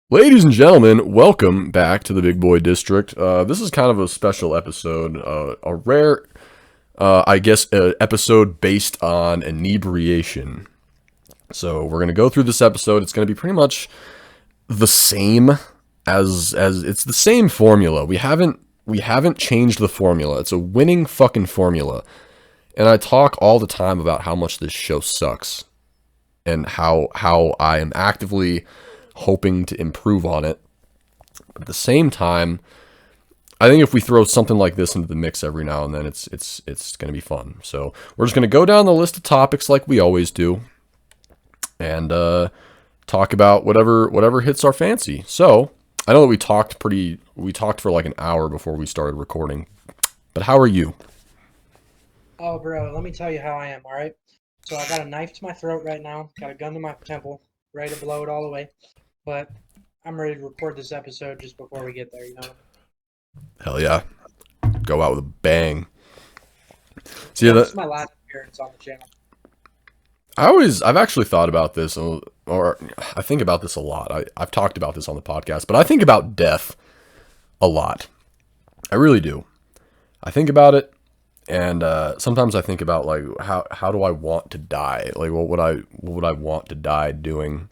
Ladies and gentlemen, welcome back to the Big Boy District. This is kind of a special episode, a rare, episode based on inebriation. So we're gonna go through this episode. It's gonna be pretty much the same as it's the same formula. We haven't changed the formula. It's a winning fucking formula, and I talk all the time about how much this show sucks, and how I am actively hoping to improve on it. But at the same time, I think if we throw something like this into the mix every now and then, it's going to be fun. So we're just going to go down the list of topics like we always do, and talk about whatever hits our fancy. So I know that we talked for like an hour before we started recording. But how are you? Oh, bro, let me tell you how I am, all right? So I got a knife to my throat right now, got a gun to my temple, ready to blow it all away. But I'm ready to record this episode just before we get there, you know? Hell yeah. Go out with a bang. So yeah, This is my last appearance on the channel. I've actually thought about this, or I think about this a lot. I've talked about this on the podcast, but I think about death a lot. I really do. I think about it, and sometimes I think about like how do I want to die? Like what would I want to die doing?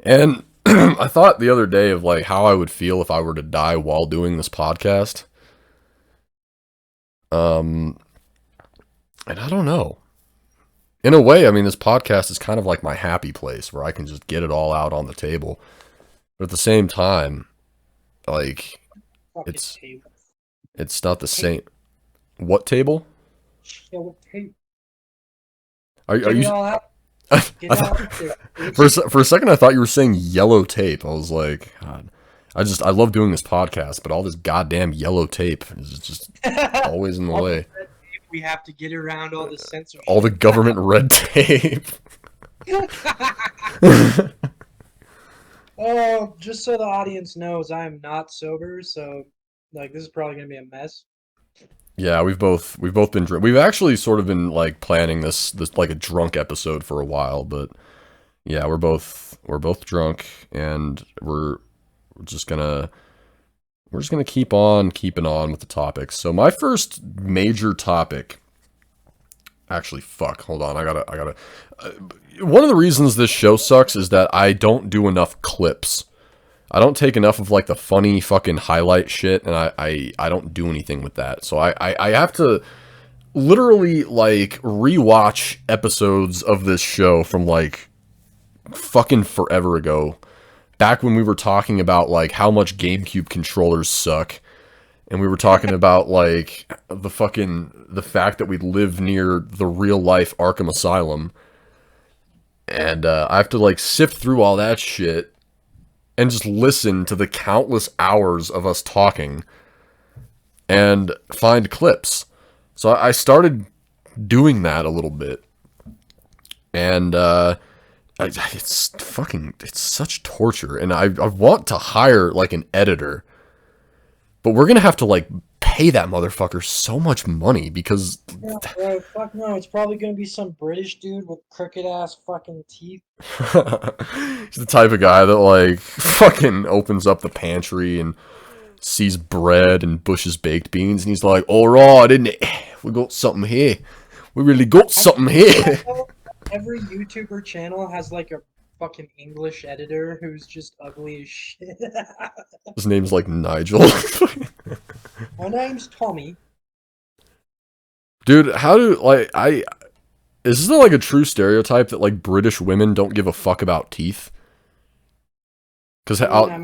And I thought the other day of like how I would feel if I were to die while doing this podcast. And I don't know. In a way, I mean, this podcast is kind of like my happy place where I can just get it all out on the table. But at the same time, like it's not the same. What table? Yeah, what tape? Are Get you? it all out. Get I it all thought, out there. for a second, I thought you were saying yellow tape. I was like, God, I love doing this podcast, but all this goddamn yellow tape is just always in the All way. the red tape we have to get around all the censorship. All the government red tape. Oh, just so the audience knows, I am not sober, so like this is probably gonna be a mess. Yeah, we've both been we've actually sort of been like planning this like a drunk episode for a while, but yeah, we're both drunk, and we're just gonna keep on keeping on with the topics. So my first major topic, actually, fuck, hold on, I gotta. One of the reasons this show sucks is that I don't do enough clips. I don't take enough of like the funny fucking highlight shit, and I don't do anything with that. So I have to literally like rewatch episodes of this show from like fucking forever ago, back when we were talking about like how much GameCube controllers suck, and we were talking about like the fact that we live near the real life Arkham Asylum, and I have to like sift through all that shit and just listen to the countless hours of us talking and find clips. So I started doing that a little bit, and it's such torture, and I want to hire like an editor, but we're gonna have to like pay that motherfucker so much money because Yeah, bro, fuck no, it's probably gonna be some British dude with crooked ass fucking teeth. he's the type of guy that like fucking opens up the pantry and sees bread and Bush's baked beans, and he's like, "All right, isn't it? We got something here. We really got something here." Every YouTuber channel has like a fucking English editor who's just ugly as shit. His name's like Nigel. My name's Tommy. Dude, how do like is this like a true stereotype that like British women don't give a fuck about teeth? Because I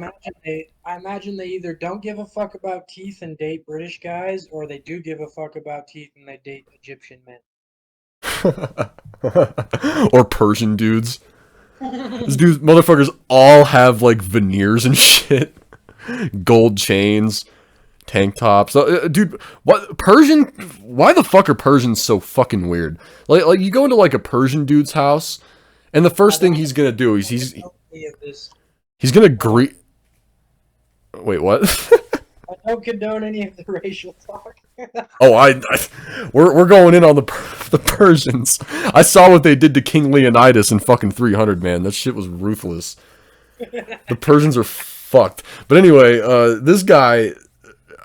imagine they either don't give a fuck about teeth and date British guys, or they do give a fuck about teeth and they date Egyptian men. or Persian dudes. These dudes, motherfuckers, all have like veneers and shit, gold chains, tank tops. Dude, what Persian? Why the fuck are Persians so fucking weird? Like you go into like a Persian dude's house, and the first thing he's gonna do is he's gonna greet. Wait, what? I don't condone any of the racial talk. Oh, we're going in on the Persians. I saw what they did to King Leonidas in fucking 300, man. That shit was ruthless. The Persians are fucked. But anyway, this guy,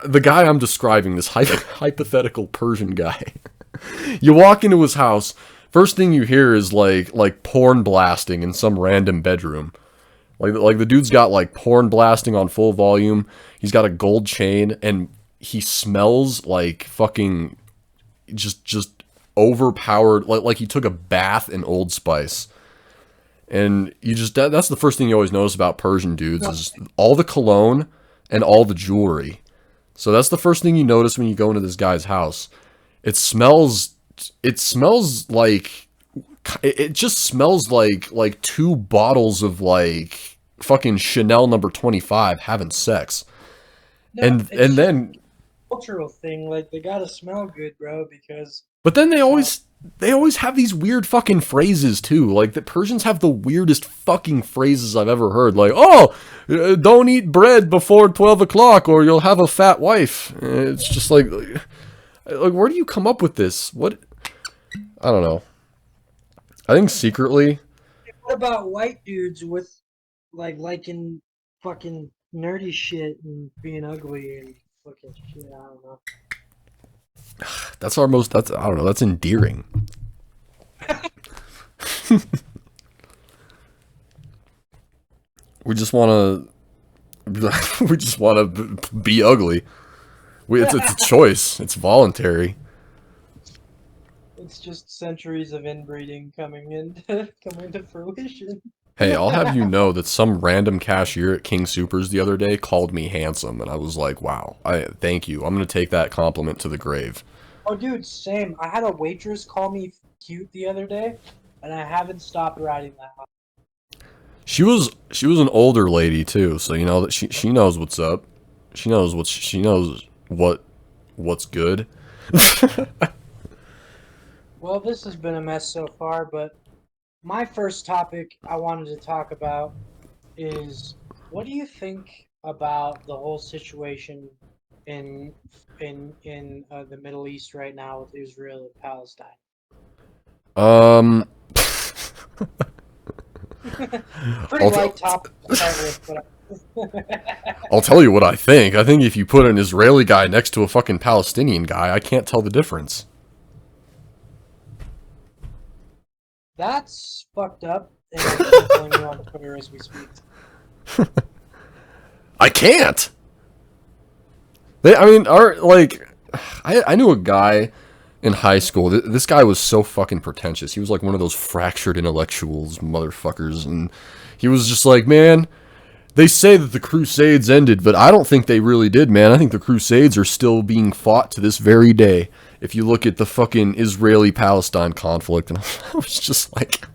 the guy I'm describing, this hypothetical Persian guy, you walk into his house, first thing you hear is like porn blasting in some random bedroom. Like the dude's got like porn blasting on full volume. He's got a gold chain, and he smells like fucking just overpowered. Like he took a bath in Old Spice. And you just that's the first thing you always notice about Persian dudes is all the cologne and all the jewelry. So that's the first thing you notice when you go into this guy's house. It smells like it just smells like 2 bottles of like fucking Chanel number 25 having sex. No, And it's then a cultural thing. Like they gotta smell good, bro, because but then they always have these weird fucking phrases too. Like the Persians have the weirdest fucking phrases I've ever heard. Like, oh, don't eat bread before 12 o'clock or you'll have a fat wife. It's just like where do you come up with this? What? I don't know. I think secretly. what about white dudes with liking fucking nerdy shit and being ugly and fucking shit? I don't know. That's I don't know, that's endearing. We just want to be ugly. It's a choice. It's voluntary. It's just centuries of inbreeding coming to fruition. Hey, I'll have you know that some random cashier at King Soopers the other day called me handsome, and I was like, wow, thank you. I'm going to take that compliment to the grave. Oh, dude, same. I had a waitress call me cute the other day, and I haven't stopped riding that high. She was an older lady too, so you know that she knows what's up. She knows what's good. Well, this has been a mess so far, but my first topic I wanted to talk about is what do you think about the whole situation in the Middle East right now with Israel and Palestine? Pretty light topic to start with, but I'll tell you what I think. I think if you put an Israeli guy next to a fucking Palestinian guy, I can't tell the difference. that's fucked up, and I'm telling you on Twitter as we speak. I can't. I knew a guy in high school. This guy was so fucking pretentious. He was like one of those fractured intellectuals, motherfuckers, and he was just like, man, they say that the Crusades ended, but I don't think they really did, man. I think the Crusades are still being fought to this very day. If you look at the fucking Israeli-Palestine conflict, and I was just like...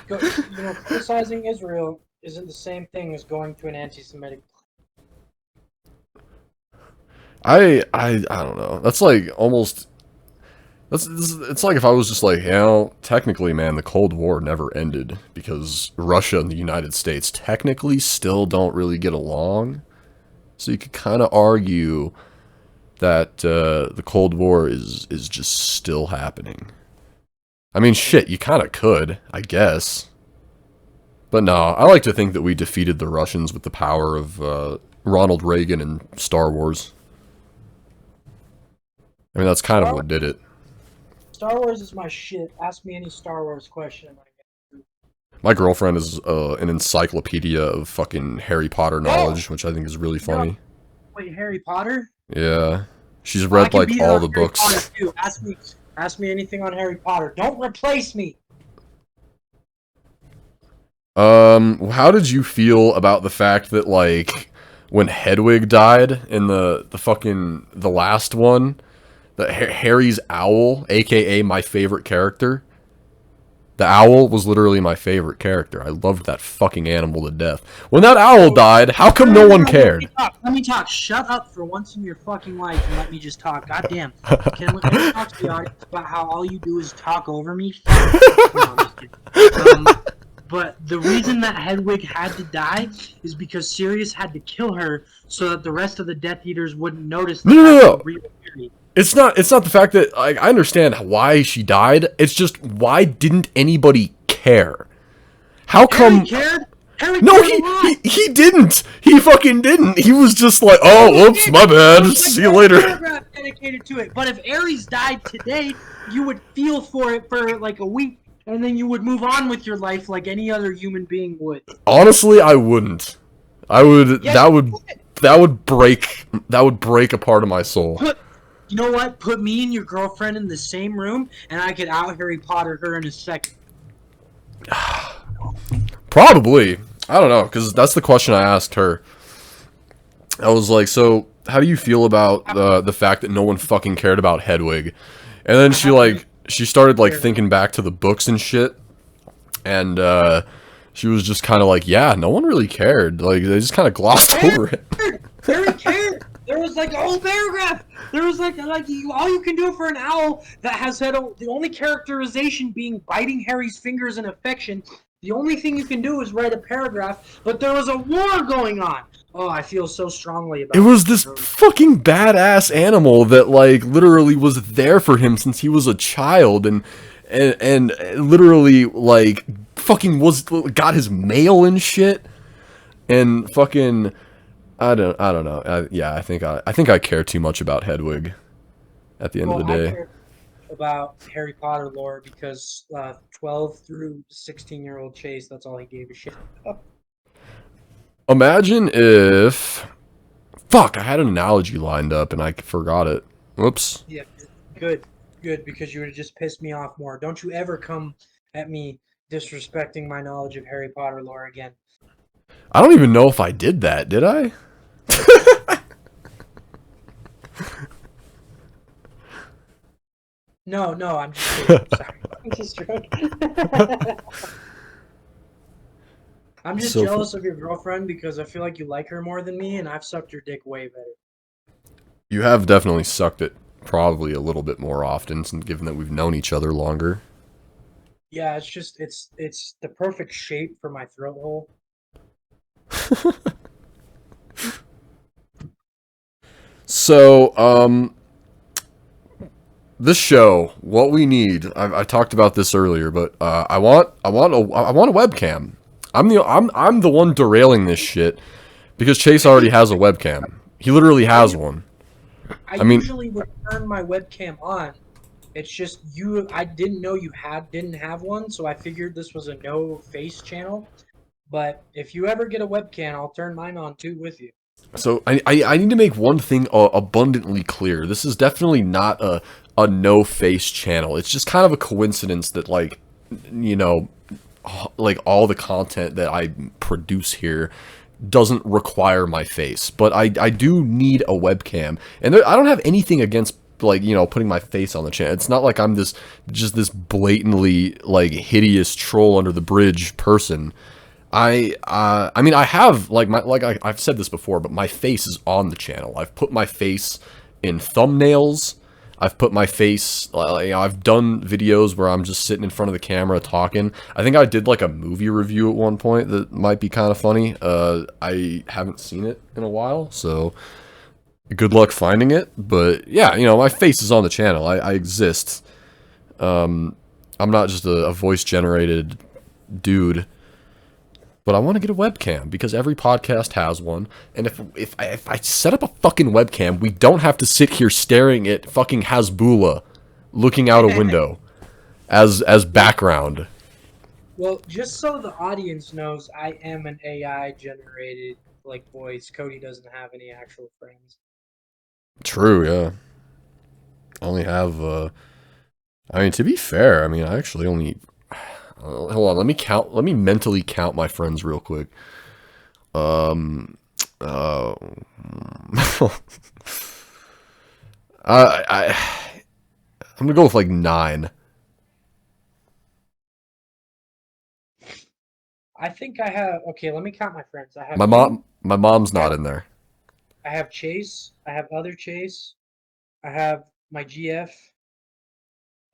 Criticizing Israel isn't the same thing as going to an anti-Semitic... I don't know. That's like almost... It's like if I was just like, technically, man, the Cold War never ended because Russia and the United States technically still don't really get along. So you could kind of argue that the Cold War is just still happening. I mean, shit, you kind of could, I guess. But no, I like to think that we defeated the Russians with the power of Ronald Reagan and Star Wars. I mean, that's kind of what did it. Star Wars is my shit. Ask me any Star Wars question. My girlfriend is an encyclopedia of fucking Harry Potter knowledge, which I think is really funny. Wait, Harry Potter? Yeah. She's read like all the books. Ask me anything on Harry Potter. Don't replace me. How did you feel about the fact that like when Hedwig died in the last one, that Harry's owl, aka my favorite character, the owl was literally my favorite character. I loved that fucking animal to death. When that owl died, how come no one cared? Let me talk. Shut up for once in your fucking life and let me just talk. Goddamn. Can I talk to the audience about how all you do is talk over me? No, I'm just kidding. But the reason that Hedwig had to die is because Sirius had to kill her so that the rest of the Death Eaters wouldn't notice that No. real Harry. It's not the fact that I understand why she died. It's just why didn't anybody care? How Harry come? cared. Harry No, cared a lot. he didn't. He fucking didn't. He was just like, oh, oops, my There bad. was like See you no later. paragraph dedicated to it. But if Ares died today, you would feel for it for like a week, and then you would move on with your life like any other human being would. Honestly, I wouldn't. I would. Yes, you would. That would break. That would break a part of my soul. Put, you know what? Put me and your girlfriend in the same room, and I could out Harry Potter her in a second. Probably. I don't know, because that's the question I asked her. I was like, so how do you feel about the fact that no one fucking cared about Hedwig? And then I have to make she started like clear. thinking back to the books and shit, and she was just kind of like, yeah, no one really cared. Like they just kind of glossed over it. Harry cared. There was like a whole paragraph. There was like all you can do for an owl that has had the only characterization being biting Harry's fingers in affection. The only thing you can do is write a paragraph. But there was a war going on. Oh, I feel so strongly about It was this fucking badass animal that like literally was there for him since he was a child, and literally like fucking got his mail and shit, and fucking I don't know. Yeah, I think I care too much about Hedwig at the end of the I day. care about Harry Potter lore because 12 through 16-year-old Chase, that's all he gave a shit about. Imagine if fuck, I had an analogy lined up and I forgot it. Whoops. Yeah, good, good, because you would have just pissed me off more. Don't you ever come at me disrespecting my knowledge of Harry Potter lore again. I don't even know if I did that, did I? No, no, I'm just kidding. Sorry. I'm just joking. I'm just So jealous of your girlfriend because I feel like you like her more than me, and I've sucked your dick way better. you have definitely sucked it probably a little bit more often, given that we've known each other longer. Yeah, it's just it's the perfect shape for my throat hole. So, this show, what we need, I talked about this earlier, but I want a webcam. I'm the one derailing this shit because Chase already has a webcam. He literally has one. I I mean, usually would turn my webcam on. It's just you. I didn't know you didn't have one, so I figured this was a no face channel. But if you ever get a webcam, I'll turn mine on too with you. so I need to make one thing abundantly clear. This is definitely not a no face channel. It's just kind of a coincidence that like, you know, like all the content that I produce here doesn't require my face, but I do need a webcam, and I don't have anything against like, you know, putting my face on the channel. It's not like I'm this blatantly like hideous troll under the bridge person. I mean I have like I've said this before, but my face is on the channel. I've put my face in thumbnails. I've put my face, you know, I've done videos where I'm just sitting in front of the camera talking. I think I did like a movie review at one point that might be kind of funny. I haven't seen it in a while, so good luck finding it. But yeah, you know, my face is on the channel. I exist. I'm not just a voice generated dude. But I want to get a webcam because every podcast has one. And if I set up a fucking webcam, we don't have to sit here staring at fucking Hasbula looking out a window as background. Well, just so the audience knows, I am an AI generated like voice. Cody doesn't have any actual friends. True, yeah. I only have I mean, to be fair, I mean, I actually only hold on, let me mentally count my friends real quick. Um uh I I'm gonna go with like 9. I think I have. Okay, let me count my friends. I have you. My mom's I not have, in there. I have Chase. I have other Chase. I have my GF.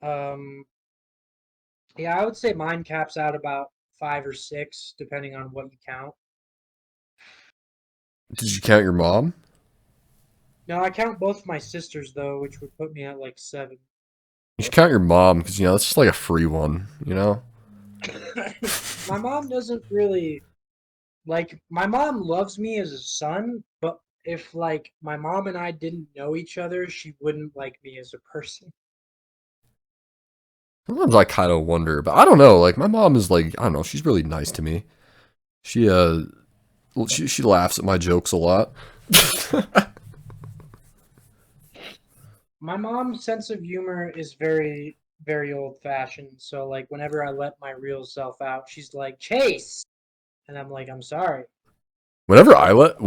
Um, yeah, I would say mine caps out about 5 or 6, depending on what you count. Did you count your mom? No, I count both my sisters though, which would put me at like 7. You should count your mom because, you know, that's just like a free one, you know? My mom doesn't really like. My mom loves me as a son, but if like my mom and I didn't know each other, she wouldn't like me as a person. Sometimes I kind of wonder, but I don't know. Like my mom is like, I don't know. She's really nice to me. She she laughs at my jokes a lot. My mom's sense of humor is very, very old fashioned. So like whenever I let my real self out, she's like, Chase. And I'm like, I'm sorry. Whenever I let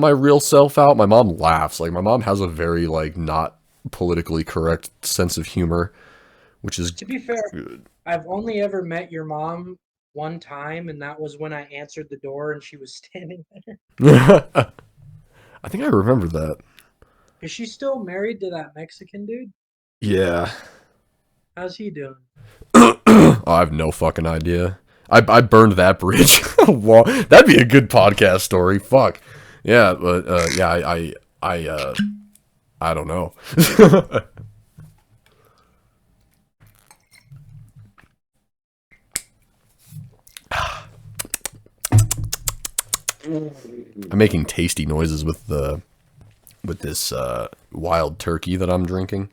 my real self out, my mom laughs. Like my mom has a very like not politically correct sense of humor, which is To be fair, good. I've only ever met your mom one time, and that was when I answered the door and she was standing there. I think I remember that. Is she still married to that Mexican dude? Yeah. How's he doing? Oh, I have no fucking idea. I burned that bridge. That'd be a good podcast story. Fuck. Yeah, but yeah, I don't know. I'm making tasty noises with this wild turkey that I'm drinking.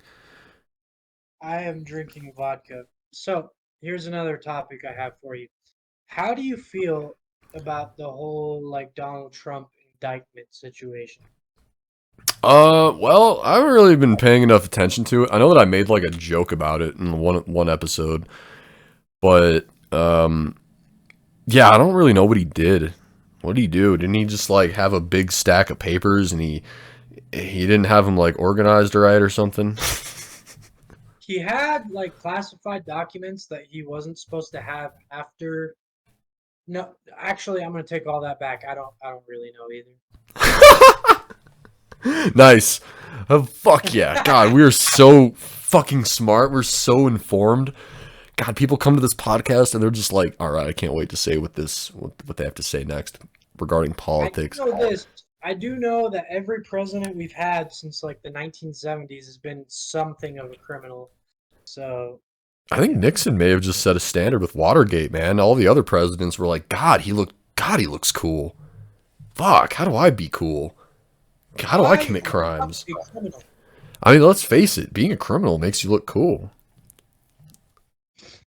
I am drinking vodka. So, here's another topic I have for you. How do you feel about the whole like Donald Trump indictment situation? Well, I haven't really been paying enough attention to it. I know that I made like a joke about it in one episode, but yeah, I don't really know what he did. What did he do? Didn't he just like have a big stack of papers and he didn't have them like organized right or something? He had like classified documents that he wasn't supposed to have after. No, actually, I'm gonna take all that back. I don't really know Nice. Fuck yeah. God, we are so fucking smart. We're so informed. God, people come to this podcast and they're just like, all right, I can't wait to say what they have to say next regarding I do politics. know this. I do know that every president we've had since like the 1970s has been something of a criminal. So, I think yeah. Nixon may have just set a standard with Watergate, man. All the other presidents were like, God, he looks cool. Fuck, how do I be cool? How do I Why commit are you not crimes? a criminal? I mean, let's face it, being a criminal makes you look cool.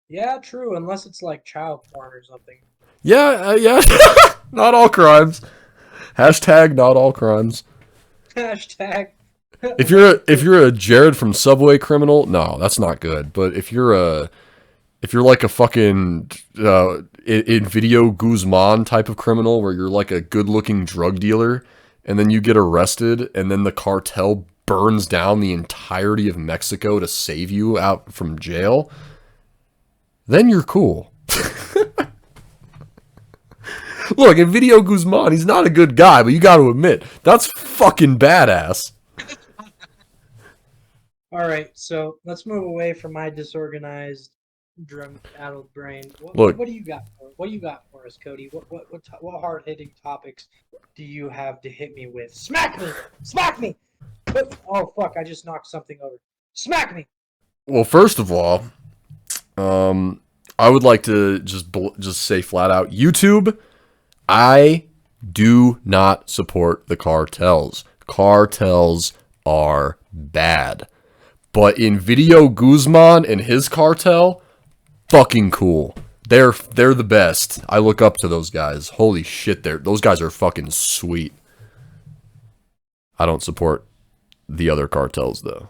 Yeah, true, unless it's like child porn or something. Yeah, yeah. Not all crimes. Hashtag not all crimes. Hashtag If you're a Jared from Subway criminal, no, that's not good. But if you're like a fucking in video Guzman type of criminal where you're like a good looking drug dealer and then you get arrested and then the cartel burns down the entirety of Mexico to save you out from jail, then you're cool. Look, in video Guzman, he's not a good guy, but you got to admit, that's fucking badass. All right, so let's move away from my disorganized, drug-addled brain. Look, What do you got for what do you got for us, Cody? What hard-hitting topics do you have to hit me with? Smack me! Smack me! Oh fuck! I just knocked something over. Smack me! well, first of all, I would like to just say flat out, YouTube, I do not support the cartels. Cartels are bad. But in Video Guzman and his cartel, fucking cool. They're the best. I look up to those guys. Holy shit, those guys are fucking sweet. I don't support the other cartels though.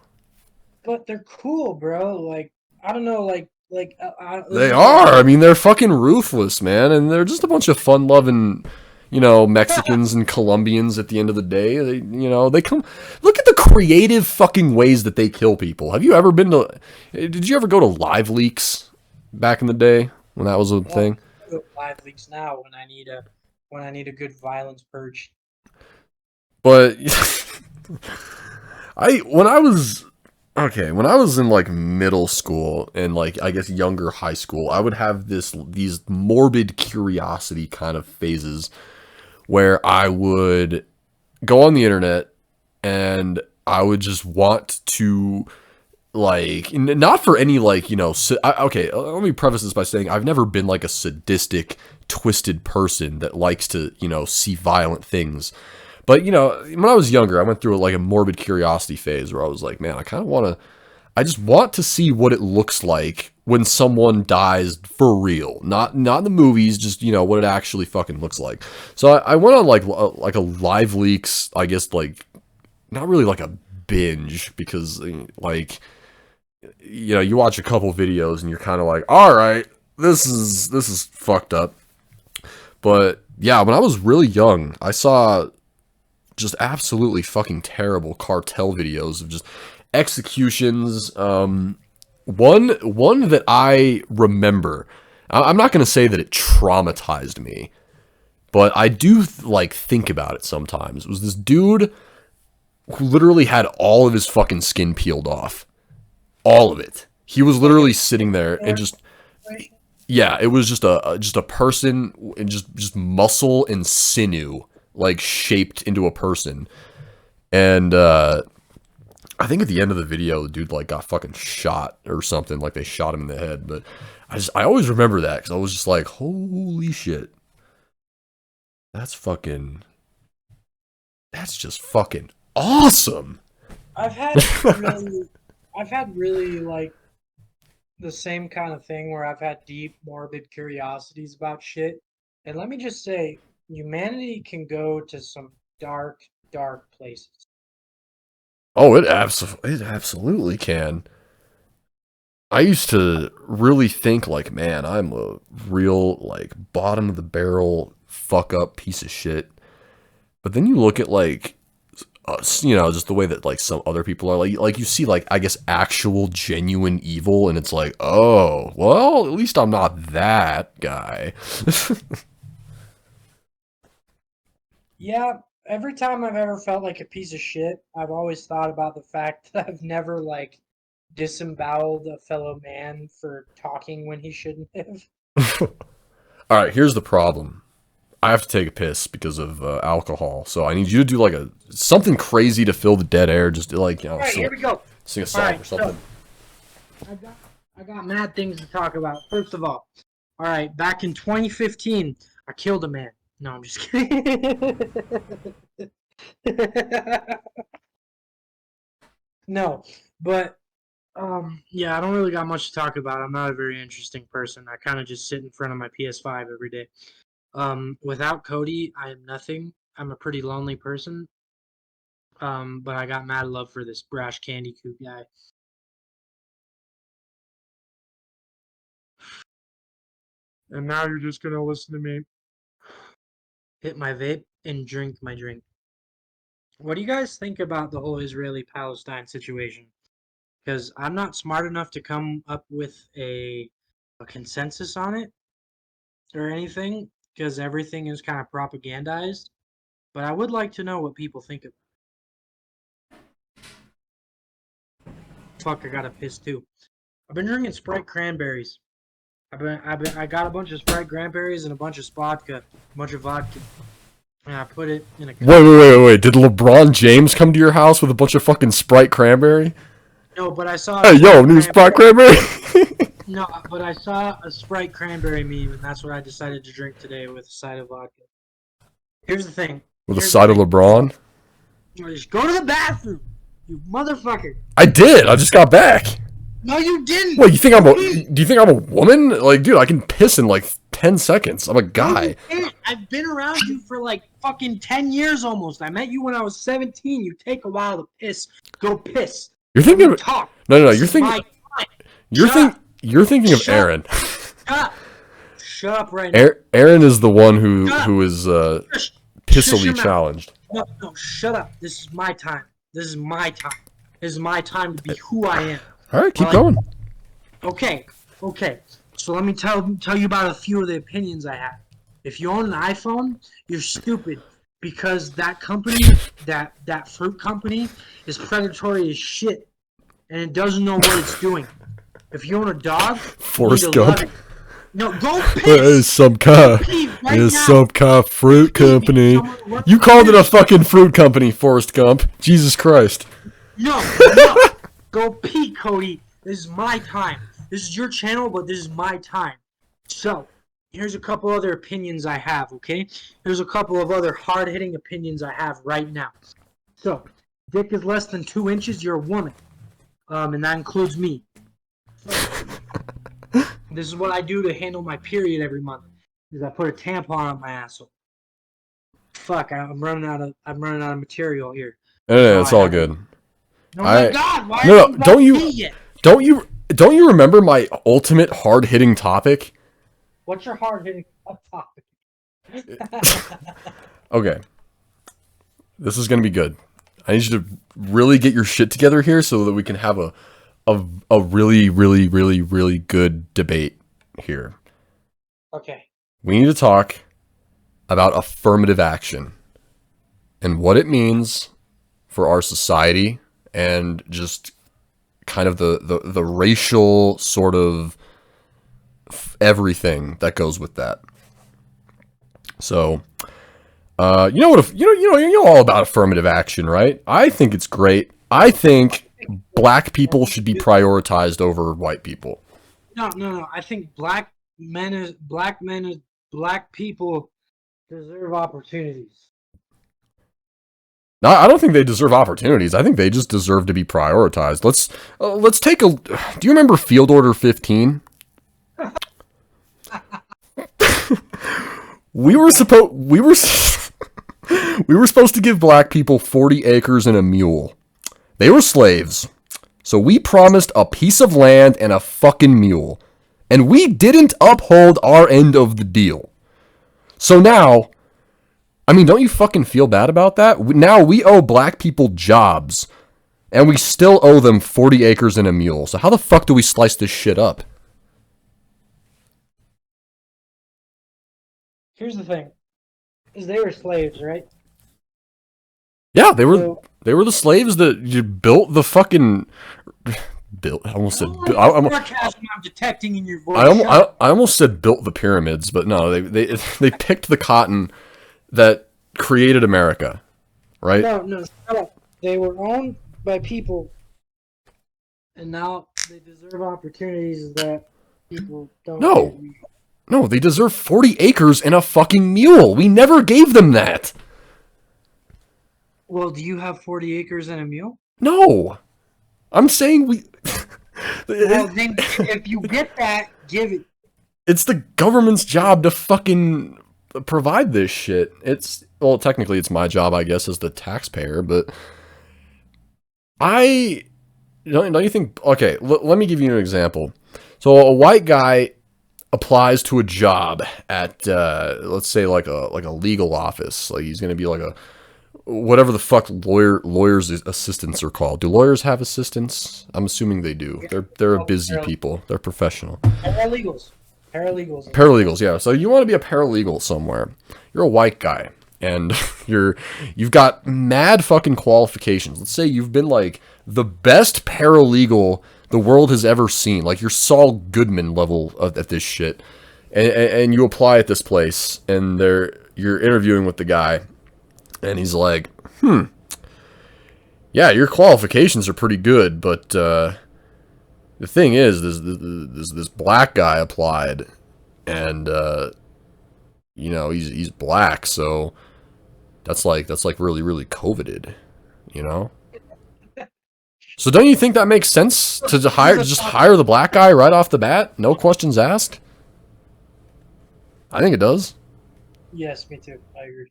But they're cool, bro. Like I don't know, They there's like are. I mean, they're fucking ruthless, man, and they're just a bunch of fun-loving, Mexicans and Colombians. At the end of the day, they come. Look at the creative fucking ways that they kill people. Have you ever been to? Did you ever go to Live Leaks back in the day when that was a well, thing? I go to live leaks now when I need a good violence purge. But I when I was okay, when I was in like middle school and like I guess younger high school, I would have these morbid curiosity kind of phases where I would go on the internet and I would just want to like not for any like okay, let me preface this by saying I've never been like a sadistic, twisted person that likes to see violent things. But when I was younger, I went through like a morbid curiosity phase where I was like, man, I just want to see what it looks like when someone dies for real, not in the movies, just what it actually fucking looks like. So I went on like a Live Leaks, I guess, like not really like a binge, because like you watch a couple videos and you're kind of like, all right, this is fucked up. But yeah, when I was really young, I saw just absolutely fucking terrible cartel videos of just executions. One that I remember, I'm not going to say that it traumatized me, but I do like think about it sometimes. It was this dude who literally had all of his fucking skin peeled off. All of it. He was literally sitting there and just, yeah, it was just a person and just muscle and sinew like shaped into a person. And I think at the end of the video, the dude like got fucking shot or something, like they shot him in the head. But I always remember that because I was just like, holy shit, that's just fucking awesome. I've had really like the same kind of thing where I've had deep, morbid curiosities about shit. And let me just say, humanity can go to some dark, dark places. Oh, it absolutely can. I used to really think like, man, I'm a real like bottom of the barrel fuck up piece of shit. But then you look at like just the way that like some other people are, like you see like I guess actual genuine evil, and it's like, oh well, at least I'm not that guy. Yeah, every time I've ever felt like a piece of shit, I've always thought about the fact that I've never like disemboweled a fellow man for talking when he shouldn't have. All right, here's the problem. I have to take a piss because of alcohol, so I need you to do like something crazy to fill the dead air. Just like All right, here we go. Sing a song or something. So I got mad things to talk about. First of all right, back in 2015, I killed a man. No, I'm just kidding. No, but yeah, I don't really got much to talk about. I'm not a very interesting person. I kind of just sit in front of my PS5 every day. Without Cody, I am nothing. I'm a pretty lonely person. But I got mad love for this Brash Candy Coop guy. And now you're just gonna listen to me hit my vape and drink my drink. What do you guys think about the whole Israeli-Palestine situation? Because I'm not smart enough to come up with a consensus on it or anything, because everything is kind of propagandized. But I would like to know what people think of it. Fuck, I gotta piss too. I've been drinking Sprite cranberries. I got a bunch of Sprite cranberries and a bunch of vodka, and I put it in a cup. Wait. Did LeBron James come to your house with a bunch of fucking Sprite cranberry? No, but I saw. Hey, yo, new Sprite cranberry. No, but I saw a Sprite cranberry meme, and that's what I decided to drink today with a side of vodka. Here's the thing. With a side of LeBron? Just go to the bathroom, you motherfucker. I did. I just got back. No, you didn't. What, do you think I'm a woman? Like, dude, I can piss in like 10 seconds. I'm a guy. No, I've been around you for like fucking 10 years almost. I met you when I was 17. You take a while to piss. Go piss. You're thinking of talk. No. You're thinking. You're thinking of Aaron. Shut up right now. Aaron is the one who is pissily challenged. No, shut up. This is my time. This is my time to be who I am. All right, keep going. Okay. So let me tell you about a few of the opinions I have. If you own an iPhone, you're stupid because that company, that fruit company, is predatory as shit, and it doesn't know what it's doing. If you own a dog, Forrest Gump. No, go piss. It's some kind of fruit company. You called it a fucking fruit company, Forrest Gump. Jesus Christ. No. go pee, Cody. This is my time. This is your channel, but this is my time. So, here's a couple other opinions I have, okay? Here's a couple of other hard-hitting opinions I have right now. So, dick is less than 2 inches, you're a woman. And that includes me. So, this is what I do to handle my period every month. Is I put a tampon on my asshole. Fuck, I'm running out of material here. No, it's all good. Oh my god, why no, are you don't you yet? don't you remember my ultimate hard-hitting topic? What's your hard-hitting topic? Okay. This is going to be good. I need you to really get your shit together here so that we can have a really, really, really, really good debate here. Okay. We need to talk about affirmative action and what it means for our society and just kind of the racial sort of everything that goes with that. So, you know all about affirmative action, right? I think it's great. I think black people should be prioritized over white people. No. I think black people deserve opportunities. No, I don't think they deserve opportunities. I think they just deserve to be prioritized. Let's take a. Do you remember Field Order 15? we were supposed to give black people 40 acres and a mule. They were slaves. So we promised a piece of land and a fucking mule. And we didn't uphold our end of the deal. So now, I mean, don't you fucking feel bad about that? Now we owe black people jobs. And we still owe them 40 acres and a mule. So how the fuck do we slice this shit up? Here's the thing. Is they were slaves, right? Yeah, they were the slaves that you built the fucking built. I almost said. I'm detecting in your voice. I almost said built the pyramids, but no, they picked the cotton that created America, right? No, shut up. They were owned by people, and now they deserve opportunities that people don't. No, they deserve 40 acres and a fucking mule. We never gave them that. Well, do you have 40 acres and a mule? No. I'm saying we... Well, then, if you get that, give it. It's the government's job to fucking provide this shit. Well, technically it's my job, I guess, as the taxpayer, but... Don't you think... Okay, let me give you an example. So a white guy applies to a job at, let's say, like a legal office. Like, he's going to be like a... Whatever the fuck lawyers' assistants are called. Do lawyers have assistants? I'm assuming they do. They're busy people. They're professional. Paralegals, yeah. So you want to be a paralegal somewhere. You're a white guy. And you've got mad fucking qualifications. Let's say you've been like the best paralegal the world has ever seen. Like you're Saul Goodman level at this shit. And you apply at this place and you're interviewing with the guy. And he's like, yeah, your qualifications are pretty good, but the thing is, this black guy applied, and you know, he's black, so that's like really, really coveted, you know. So don't you think that makes sense to just hire the black guy right off the bat, no questions asked? I think it does. Yes, me too. I agree.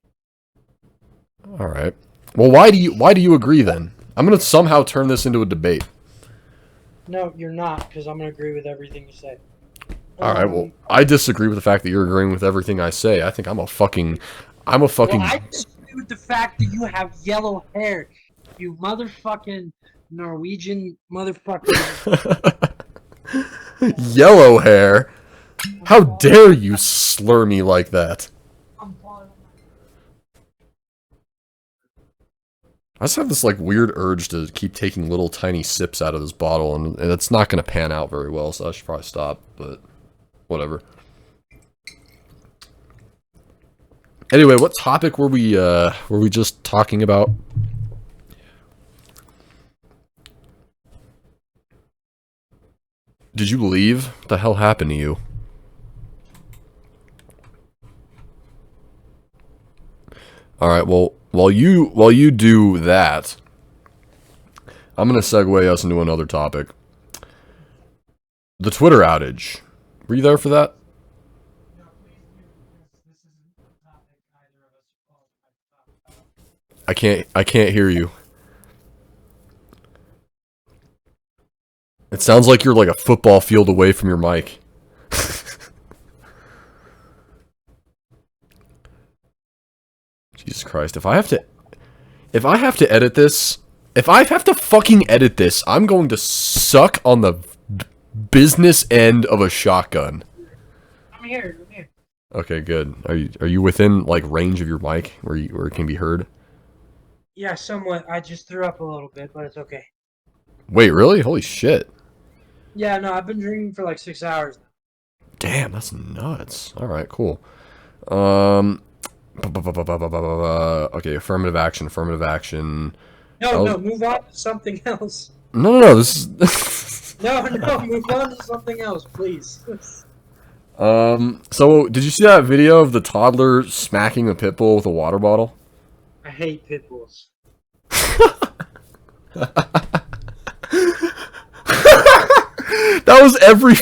All right. Well, why do you agree then? I'm gonna somehow turn this into a debate. No, you're not, because I'm gonna agree with everything you say. All right. Well, I disagree with the fact that you're agreeing with everything I say. I think I'm a fucking. Well, I disagree with the fact that you have yellow hair. You motherfucking Norwegian motherfucker. Yellow hair. How dare you slur me like that? I just have this like weird urge to keep taking little tiny sips out of this bottle, and it's not going to pan out very well, so I should probably stop, but whatever. Anyway, what topic were we just talking about? Did you leave? What the hell happened to you? All right. Well, while you do that, I'm gonna segue us into another topic. The Twitter outage. Were you there for that? No, please do, because this isn't a topic either of us talk about. I can't hear you. It sounds like you're like a football field away from your mic. Jesus Christ. If I have to edit this, if I have to fucking edit this, I'm going to suck on the business end of a shotgun. I'm here. I'm here. Okay, good. Are you within like range of your mic where it can be heard? Yeah, somewhat. I just threw up a little bit, but it's okay. Wait, really? Holy shit. Yeah, no, I've been drinking for like 6 hours now. Damn, that's nuts. All right, cool. Um okay, affirmative action, affirmative action. No, Oh, no, move on to something else. no, no, no, this is No, no, move on to something else, please. So did you see that video of the toddler smacking a pit bull with a water bottle? I hate pit bulls. That was every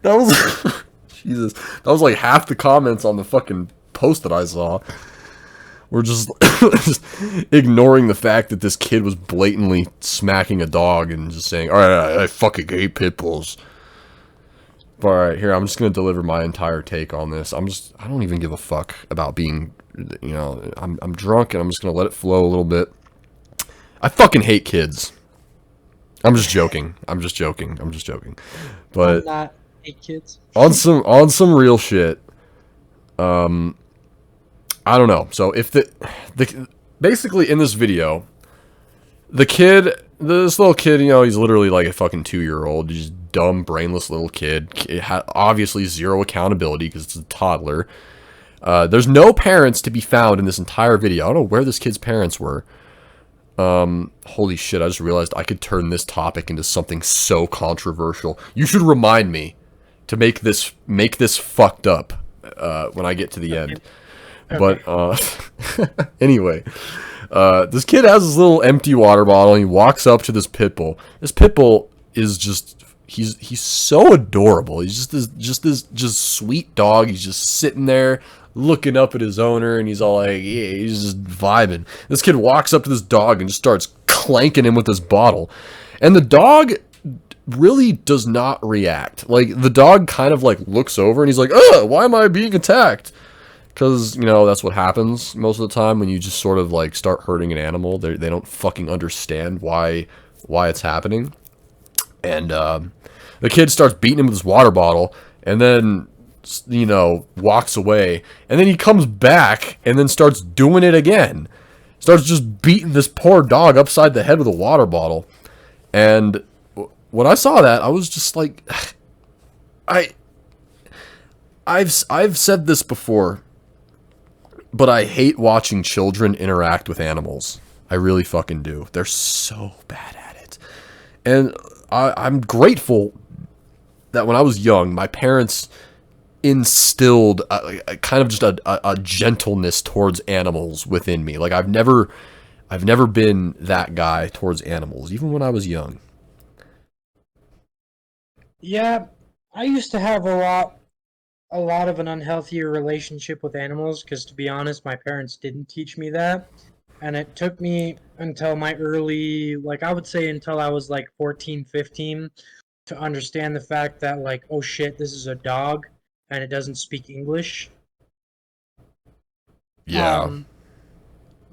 that was Jesus. That was like half the comments on the fucking post that I saw. We're just, just ignoring the fact that this kid was blatantly smacking a dog and just saying, "Alright, I fucking hate pit bulls." But alright, here, I'm just gonna deliver my entire take on this. I don't even give a fuck about being, I'm drunk and I'm just gonna let it flow a little bit. I fucking hate kids. I'm just joking. I'm just joking. I'm just joking. I'm But not hate kids. on some real shit, I don't know. So if the basically in this video, this little kid, he's literally like a fucking 2-year-old, just dumb, brainless little kid. Obviously zero accountability because it's a toddler. There's no parents to be found in this entire video. I don't know where this kid's parents were. Holy shit, I just realized I could turn this topic into something so controversial. You should remind me to make this fucked up when I get to the end. Okay. But anyway, this kid has this little empty water bottle and he walks up to this pit bull. This pit bull is just he's so adorable. He's just sweet dog. He's just sitting there looking up at his owner and he's all like, yeah, he's just vibing. This kid walks up to this dog and just starts clanking him with this bottle. And the dog really does not react. Like the dog kind of like looks over and he's like, "Ugh, why am I being attacked?" Because, that's what happens most of the time when you just sort of like start hurting an animal. They don't fucking understand why it's happening. And the kid starts beating him with his water bottle and then, walks away. And then he comes back and then starts doing it again. Starts just beating this poor dog upside the head with a water bottle. And when I saw that, I was just like, I've said this before, but I hate watching children interact with animals. I really fucking do. They're so bad at it. And I'm grateful that when I was young, my parents instilled a kind of just a gentleness towards animals within me. Like I've never been that guy towards animals, even when I was young. Yeah, I used to have a lot of an unhealthier relationship with animals because, to be honest, my parents didn't teach me that. And it took me until my early, like I would say until I was like 14, 15, to understand the fact that, like, oh shit, this is a dog and it doesn't speak English. Yeah. Um,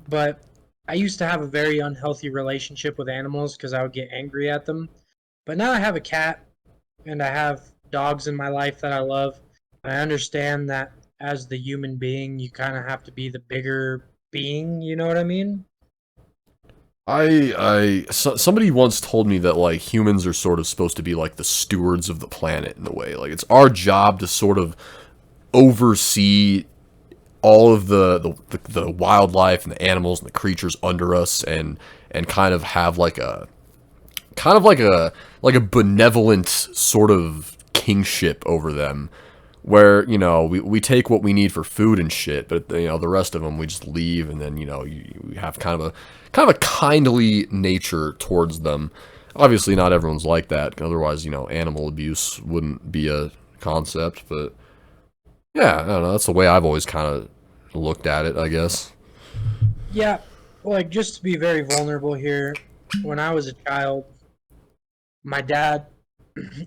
but I used to have a very unhealthy relationship with animals because I would get angry at them. But now I have a cat and I have dogs in my life that I love. I understand that as the human being, you kind of have to be the bigger being, you know what I mean? Somebody once told me that like humans are sort of supposed to be like the stewards of the planet in a way. Like it's our job to sort of oversee all of the wildlife and the animals and the creatures under us and kind of have like a kind of like a benevolent sort of kingship over them, where we take what we need for food and shit, but the rest of them we just leave, and then you have kind of a kindly nature towards them. Obviously, not everyone's like that. Otherwise, animal abuse wouldn't be a concept. But yeah, I don't know. That's the way I've always kind of looked at it, I guess. Yeah, like just to be very vulnerable here, when I was a child, my dad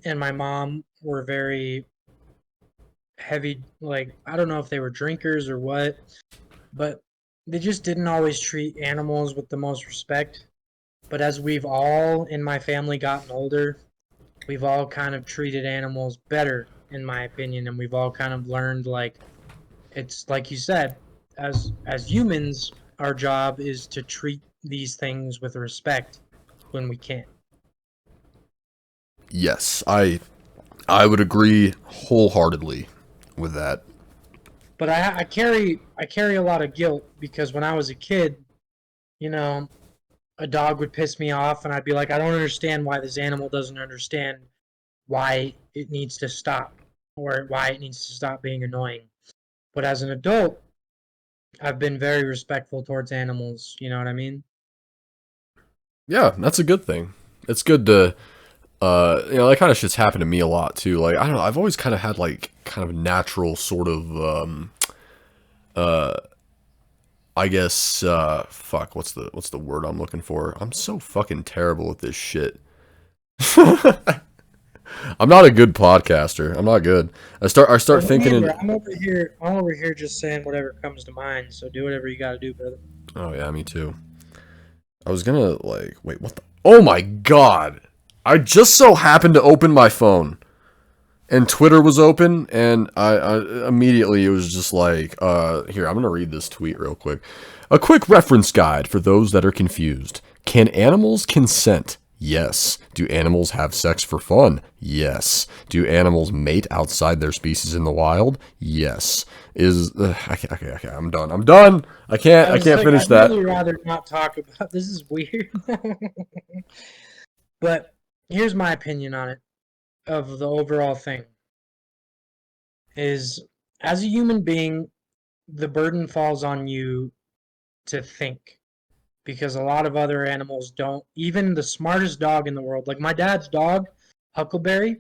and my mom were very heavy, like I don't know if they were drinkers or what, but they just didn't always treat animals with the most respect. But as we've all in my family gotten older, we've all kind of treated animals better, in my opinion, and we've all kind of learned like it's like you said, as humans, our job is to treat these things with respect when we can. Yes, I would agree wholeheartedly with that. But I carry a lot of guilt because when I was a kid, you know, a dog would piss me off, and I'd be like, I don't understand why this animal doesn't understand why it needs to stop or why it needs to stop being annoying. But as an adult, I've been very respectful towards animals. You know what I mean? Yeah, that's a good thing. It's good to that kind of shit's happened to me a lot too. Like, I don't know, I've always kind of had like kind of natural sort of uh I guess fuck, what's the word I'm looking for? I'm so fucking terrible with this shit. I'm not a good podcaster. I'm not good. I start Well, me thinking neither. in. I'm over here just saying whatever comes to mind. So do whatever you got to do, brother. Oh yeah, me too. I was gonna like wait, what the? Oh my god! I just so happened to open my phone, and Twitter was open, and I immediately it was just like, here, I'm gonna read this tweet real quick. A quick reference guide for those that are confused. Can animals consent? Yes. Do animals have sex for fun? Yes. Do animals mate outside their species in the wild? Yes. Okay, I'm done. I'm done. I I was can't like, finish I'd that. really rather not talk about this. Is weird. But here's my opinion on it of the overall thing is as a human being, the burden falls on you to think because a lot of other animals don't. Even the smartest dog in the world, like my dad's dog, Huckleberry,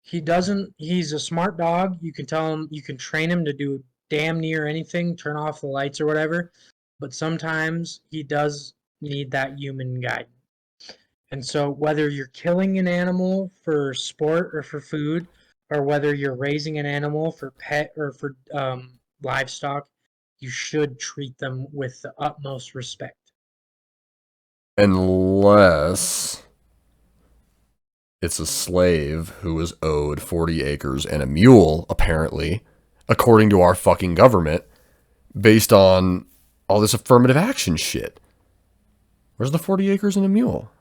he doesn't, he's a smart dog. You can tell him, you can train him to do damn near anything, turn off the lights or whatever, but sometimes he does need that human guide. And so, whether you're killing an animal for sport or for food, or whether you're raising an animal for pet or for livestock, you should treat them with the utmost respect. Unless it's a slave who is owed 40 acres and a mule, apparently, according to our fucking government, based on all this affirmative action shit. Where's the 40 acres and a mule?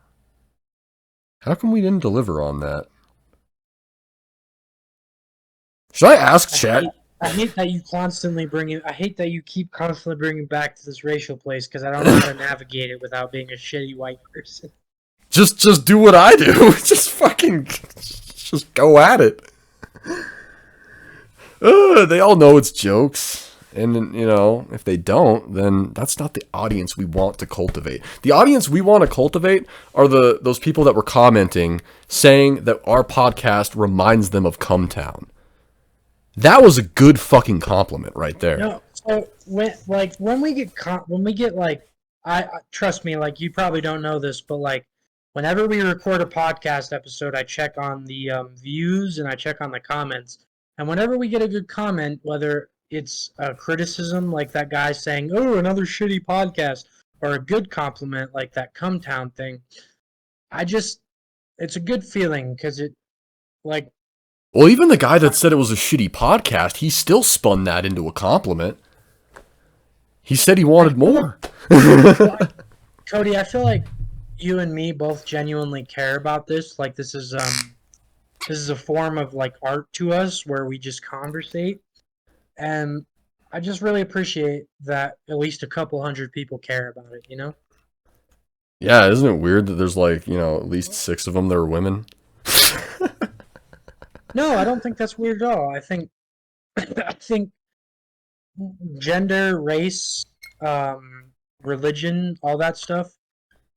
How come we didn't deliver on that? Should I ask I chat? hate, I hate that you constantly bring it. I hate that you keep constantly bringing back to this racial place because I don't know how to navigate it without being a shitty white person. Just do what I do. Just go at it. They all know it's jokes. And, if they don't, then that's not the audience we want to cultivate. The audience we want to cultivate are those people that were commenting saying that our podcast reminds them of Cumtown. That was a good fucking compliment right there. No, so when we get like I trust me, like you probably don't know this, but like whenever we record a podcast episode, I check on the views and I check on the comments, and whenever we get a good comment, whether it's a criticism like that guy saying, "Oh, another shitty podcast," or a good compliment like that Come Town thing, I just it's a good feeling because it like Well, even the guy that said it was a shitty podcast, he still spun that into a compliment. He said he I wanted feel like more. Cody, I feel like you and me both genuinely care about this. Like this is a form of like art to us where we just conversate. And I just really appreciate that at least a couple hundred people care about it, you know? Yeah, isn't it weird that there's like, at least 6 of them that are women? No, I don't think that's weird at all. I think I think gender, race, religion, all that stuff.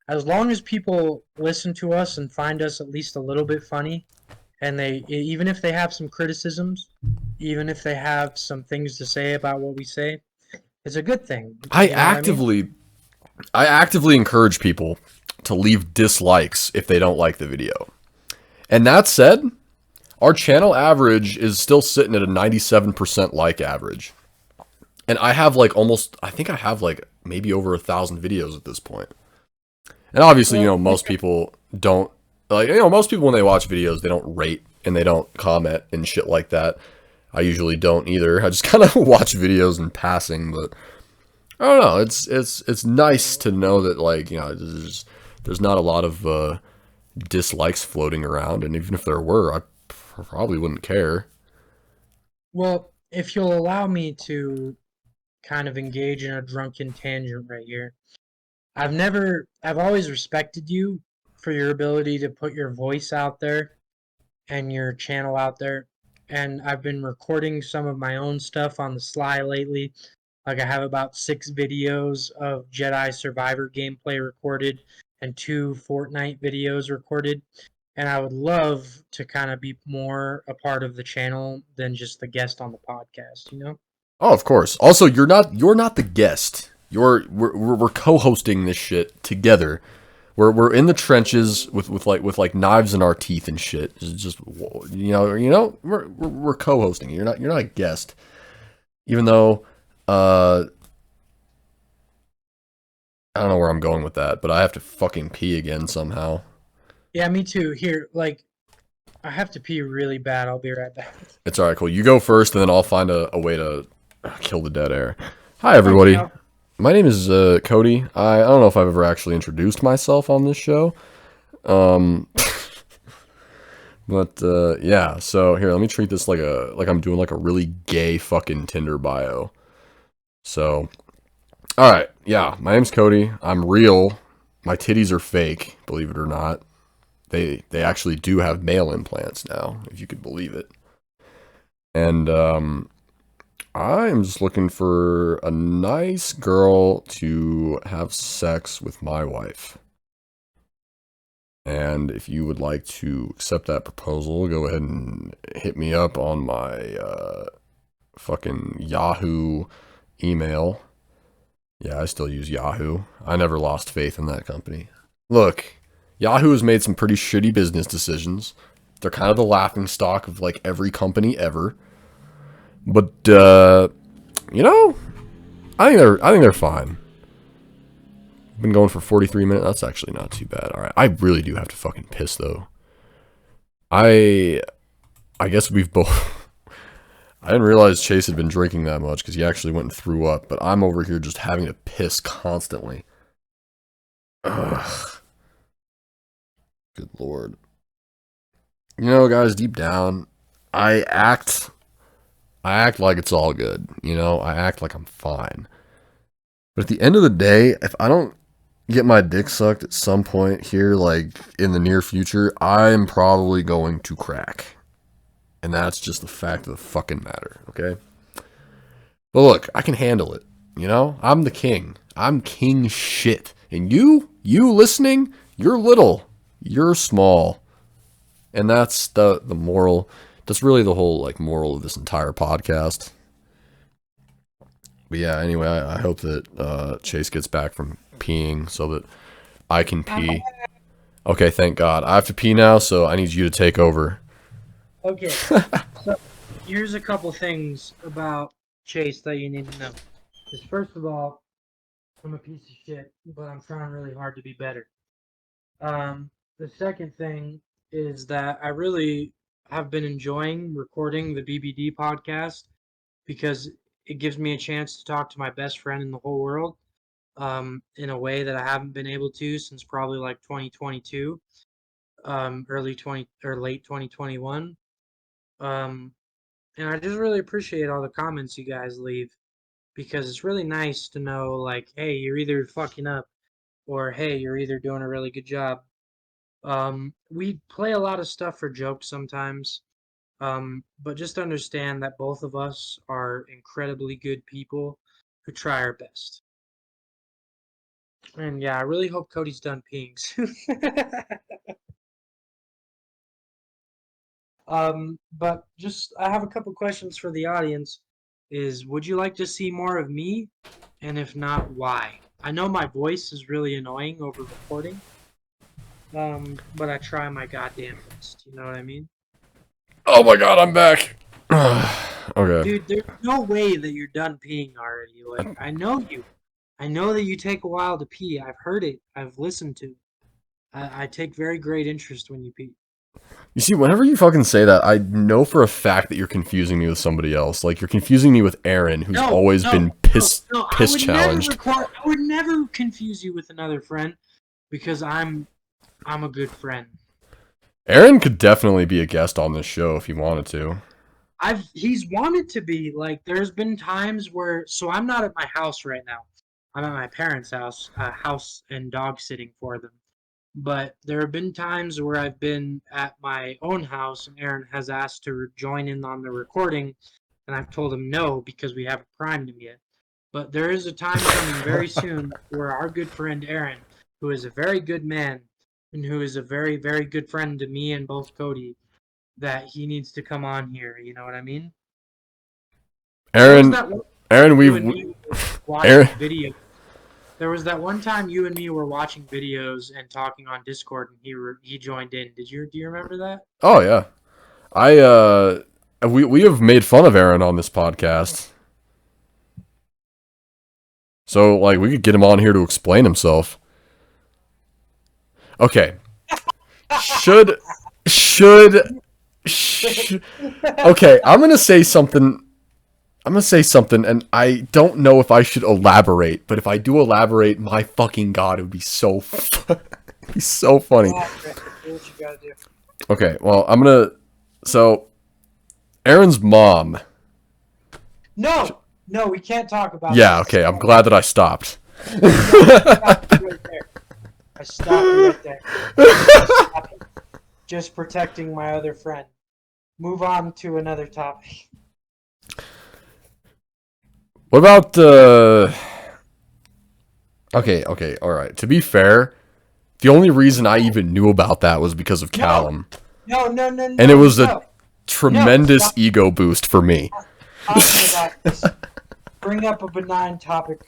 As long as people listen to us and find us at least a little bit funny, and even if they have some criticisms, even if they have some things to say about what we say, it's a good thing. I You know what I mean? actively I actively encourage people to leave dislikes if they don't like the video. And that said, our channel average is still sitting at a 97% like average. And I have like I think I have like maybe over 1,000 videos at this point. And obviously, Well, like, most people don't, like, most people when they watch videos, they don't rate and they don't comment and shit like that. I usually don't either. I just kind of watch videos in passing, but I don't know. It's nice to know that, like, there's not a lot of dislikes floating around, and even if there were, I probably wouldn't care. well, if you'll allow me to kind of engage in a drunken tangent right here, I've always respected you for your ability to put your voice out there and your channel out there. And I've been recording some of my own stuff on the sly lately. Like I have about 6 videos of Jedi Survivor gameplay recorded and 2 Fortnite videos recorded. And I would love to kind of be more a part of the channel than just the guest on the podcast, you know? Oh, of course. Also, you're not the guest. We're co-hosting this shit together. We're in the trenches with knives in our teeth and shit. Just we're co-hosting. You're not a guest. Even though I don't know where I'm going with that, but I have to fucking pee again somehow. Yeah, me too. Here, like, I have to pee really bad. I'll be right back. It's all right, cool. You go first, and then I'll find a way to kill the dead air. Hi, Okay, everybody. My name is Cody. I don't know if I've ever actually introduced myself on this show. Um, but yeah. So here, let me treat this like I'm doing like a really gay fucking Tinder bio. So, all right, yeah. My name's Cody. I'm real. My titties are fake, believe it or not. They actually do have male implants now, if you could believe it. And I'm just looking for a nice girl to have sex with my wife. And if you would like to accept that proposal, go ahead and hit me up on my fucking Yahoo email. Yeah, I still use Yahoo. I never lost faith in that company. Look, Yahoo has made some pretty shitty business decisions. They're kind of the laughing stock of like every company ever. But you know, I think they're fine. Been going for 43 minutes. That's actually not too bad. All right, I really do have to fucking piss though. I I guess we've both. I didn't realize Chase had been drinking that much because he actually went and threw up. But I'm over here just having to piss constantly. Ugh, good lord. Guys, deep down, I act. I act like it's all good. I act like I'm fine. But at the end of the day, if I don't get my dick sucked at some point here, like in the near future, I'm probably going to crack. And that's just the fact of the fucking matter, okay? But look, I can handle it. I'm the king. I'm king shit. And you listening, you're little. You're small. And that's the moral. That's really the whole like moral of this entire podcast. But yeah, anyway, I hope that Chase gets back from peeing so that I can I'm pee. Okay, thank God. I have to pee now, so I need you to take over. okay. So here's a couple things about Chase that you need to know. Because first of all, I'm a piece of shit, but I'm trying really hard to be better. The second thing is that I really have been enjoying recording the BBD podcast because it gives me a chance to talk to my best friend in the whole world in a way that I haven't been able to since probably like 2022, early 20 or late 2021. Um, and I just really appreciate all the comments you guys leave because it's really nice to know like, hey, you're either fucking up or hey, you're either doing a really good job. We play a lot of stuff for jokes sometimes, but just understand that both of us are incredibly good people who try our best. And yeah, I really hope Cody's done peeing soon. But just I have a couple questions for the audience. Would you like to see more of me? And if not, why? I know my voice is really annoying over recording. But I try my goddamn best. You know what I mean? Oh my god, I'm back. Okay. Dude, there's no way that you're done peeing already. Like, I know you. I know that you take a while to pee. I've heard it. I've listened to. I take very great interest when you pee. You see, whenever you fucking say that, I know for a fact that you're confusing me with somebody else. Like, you're confusing me with Aaron, who's No, always no, been no, no. piss challenged. I would never confuse you with another friend because I'm a good friend. Aaron could definitely be a guest on this show if he wanted to. He's wanted to be. Like, there's been times where, so I'm not at my house right now. I'm at my parents' house and dog sitting for them. But there have been times where I've been at my own house and Aaron has asked to join in on the recording, and I've told him no because we haven't primed him yet. But there is a time coming very soon where our good friend Aaron, who is a very good man and who is a very, very good friend to me and both Cody, that he needs to come on here. You know what I mean? There was Aaron, that one Aaron, you and me were Aaron. watching video. There was that one time you and me were watching videos and talking on Discord, and he joined in. Do you remember that? Oh yeah, we have made fun of Aaron on this podcast, so like we could get him on here to explain himself. Okay, should okay, I'm gonna say something. And I don't know if I should elaborate, but if I do elaborate, my fucking god, it would be so, it'd be so funny. Do what you gotta do. Okay, well, so, Aaron's mom. No, we can't talk about. Yeah, this. okay, I'm glad that I stopped. I stopped right there. Just protecting my other friend. Move on to another topic. What about, okay, alright. To be fair, the only reason I even knew about that was because of Callum. No. And it was a tremendous ego boost for me. About this. Bring up a benign topic.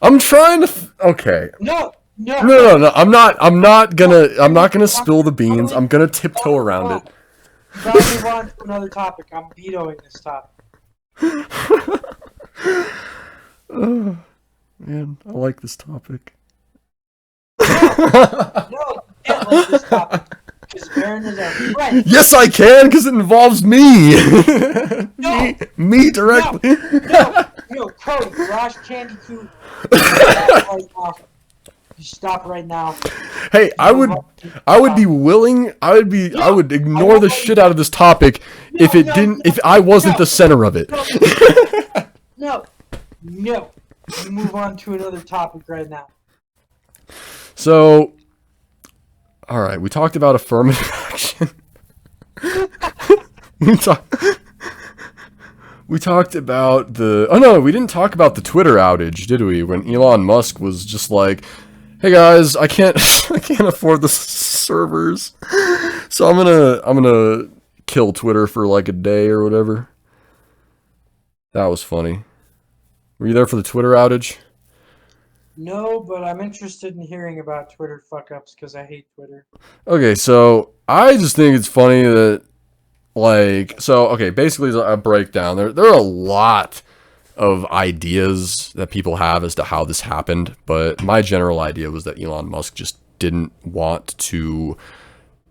I'm trying to, okay. No. I'm not gonna spill the beans. I'm gonna tiptoe around it. Gotta move on to another topic. I'm vetoing this topic. Oh, man, I like this topic. No, you can't like this topic. Because Aaron is our friend. Yes, I can, because it involves me. No. me directly. No, Cody, Rosh Candy Coop. You stop right now. Hey, I would ignore the shit out of this topic if I wasn't the center of it. No. You move on to another topic right now. So, alright, we talked about affirmative action. We talked about we didn't talk about the Twitter outage, did we? When Elon Musk was just like, hey guys, I can't afford the servers, so I'm gonna kill Twitter for like a day or whatever. That was funny. Were you there for the Twitter outage? No, but I'm interested in hearing about Twitter fuck-ups because I hate Twitter. Okay, so I just think it's funny that, basically a breakdown. There are a lot of ideas that people have as to how this happened, but my general idea was that Elon Musk just didn't want to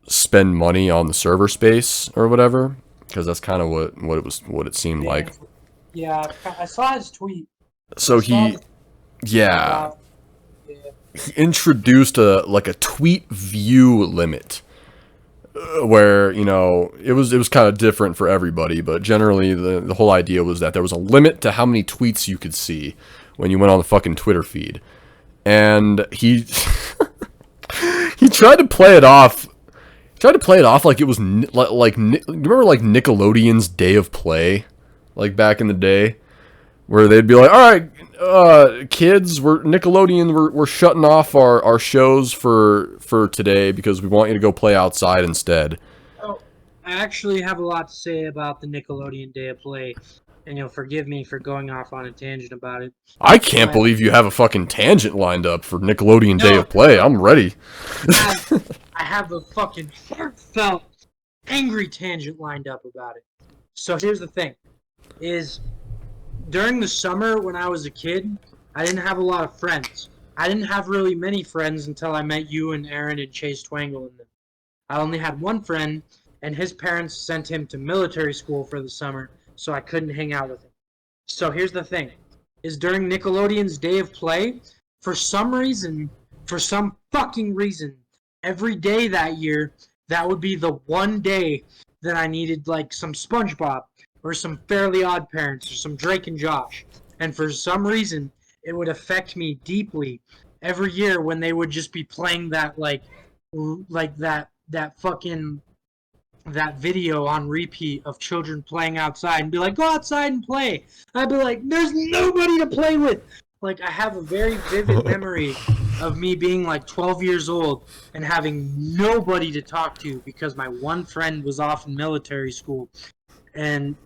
spend money on the server space or whatever, because that's kind of what it seemed like. Yeah, I saw his tweet. So he introduced a tweet view limit where it was kind of different for everybody, but generally the whole idea was that there was a limit to how many tweets you could see when you went on the fucking Twitter feed, and he he tried to play it off. Tried to play it off like it was you remember like Nickelodeon's Day of Play, like back in the day, where they'd be like, all right, kids, we're shutting off our shows for today because we want you to go play outside instead. Oh, I actually have a lot to say about the Nickelodeon Day of Play, and you'll forgive me for going off on a tangent about it. I can't But believe you have a fucking tangent lined up for Nickelodeon Day no, of Play. I'm ready. I have a fucking heartfelt, angry tangent lined up about it. So here's the thing: is during the summer when I was a kid, I didn't have a lot of friends. I didn't have really many friends until I met you and Aaron and Chase Twangle and them. I only had one friend, and his parents sent him to military school for the summer, so I couldn't hang out with him. So here's the thing, is during Nickelodeon's Day of Play, for some reason, for some fucking reason, every day that year, that would be the one day that I needed like some SpongeBob or some Fairly Odd Parents or some Drake and Josh. And for some reason, it would affect me deeply every year when they would just be playing that that fucking that video on repeat of children playing outside and be like, go outside and play. I'd be like, there's nobody to play with. Like, I have a very vivid memory of me being like 12 years old and having nobody to talk to because my one friend was off in military school. And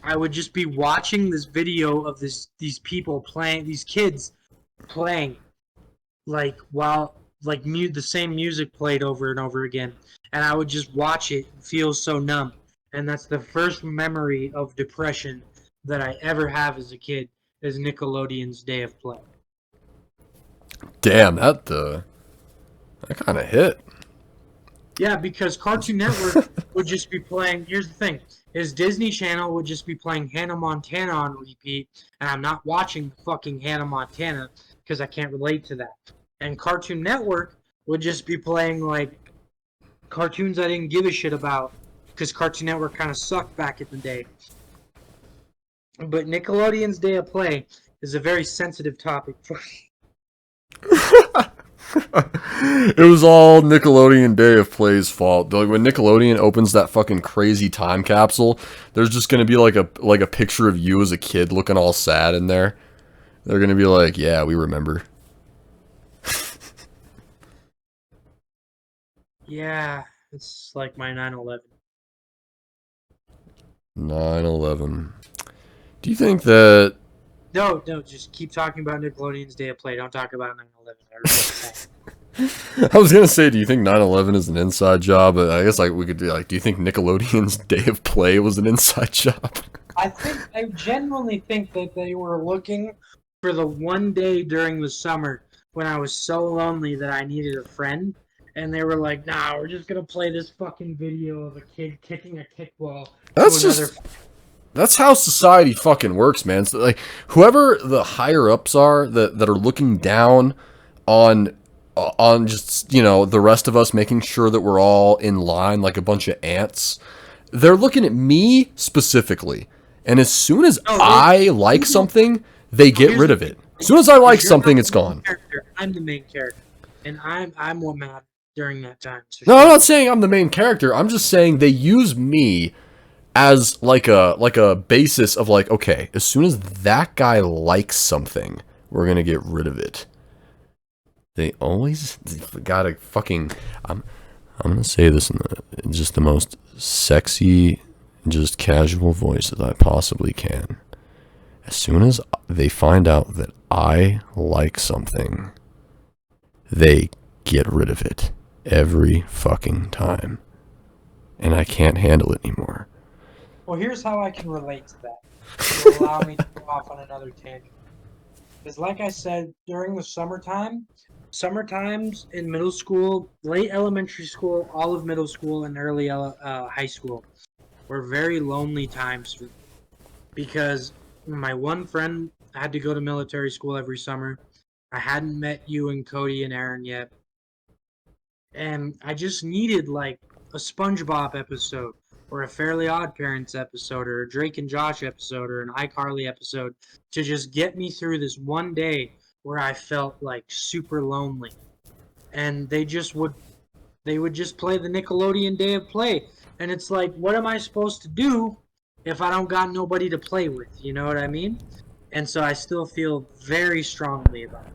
I would just be watching this video of these people playing, these kids playing, like while the same music played over and over again, and I would just watch it and feel so numb. And that's the first memory of depression that I ever have as a kid, is Nickelodeon's Day of Play. Damn, that kind of hit. Yeah, because Cartoon Network would just be playing. Here's the thing: is Disney Channel would just be playing Hannah Montana on repeat, and I'm not watching fucking Hannah Montana because I can't relate to that. And Cartoon Network would just be playing like cartoons I didn't give a shit about because Cartoon Network kind of sucked back in the day. But Nickelodeon's Day of Play is a very sensitive topic for me. It was all Nickelodeon Day of Play's fault. Like when Nickelodeon opens that fucking crazy time capsule, there's just gonna be like a picture of you as a kid looking all sad in there. They're gonna be like, yeah, we remember. Yeah, it's like my 9/11. 9/11. Do you think that? No, just keep talking about Nickelodeon's Day of Play. Don't talk about 9/11. I regret saying. I was gonna say, do you think 9/11 is an inside job? But I guess like we could do like, do you think Nickelodeon's Day of Play was an inside job? I genuinely think that they were looking for the one day during the summer when I was so lonely that I needed a friend, and they were like, "Nah, we're just gonna play this fucking video of a kid kicking a kickball to That's another." just that's how society fucking works, man. So, like whoever the higher ups are that are looking down on just the rest of us, making sure that we're all in line like a bunch of ants. They're looking at me specifically, and as soon as No, I like something, they get rid of it. As soon as I like you're not something, it's the main gone. character. I'm the main character, and I'm what mattered during that time. So No, I'm not saying I'm the main character. I'm just saying they use me as like a basis of like, okay, as soon as that guy likes something, we're gonna get rid of it. They always gotta fucking. I'm gonna say this in just the most sexy, just casual voice that I possibly can. As soon as they find out that I like something, they get rid of it every fucking time, and I can't handle it anymore. well, here's how I can relate to that. To allow me to go off on another tangent. Because, like I said, during the summer times in middle school, late elementary school, all of middle school, and early high school were very lonely times for me. Because my one friend had to go to military school every summer. I hadn't met you and Cody and Aaron yet. And I just needed, like, a SpongeBob episode, or a Fairly Odd Parents episode, or a Drake and Josh episode, or an iCarly episode to just get me through this one day where I felt like super lonely. And they would just play the Nickelodeon Day of Play. And it's like, what am I supposed to do if I don't got nobody to play with? You know what I mean? And so I still feel very strongly about it.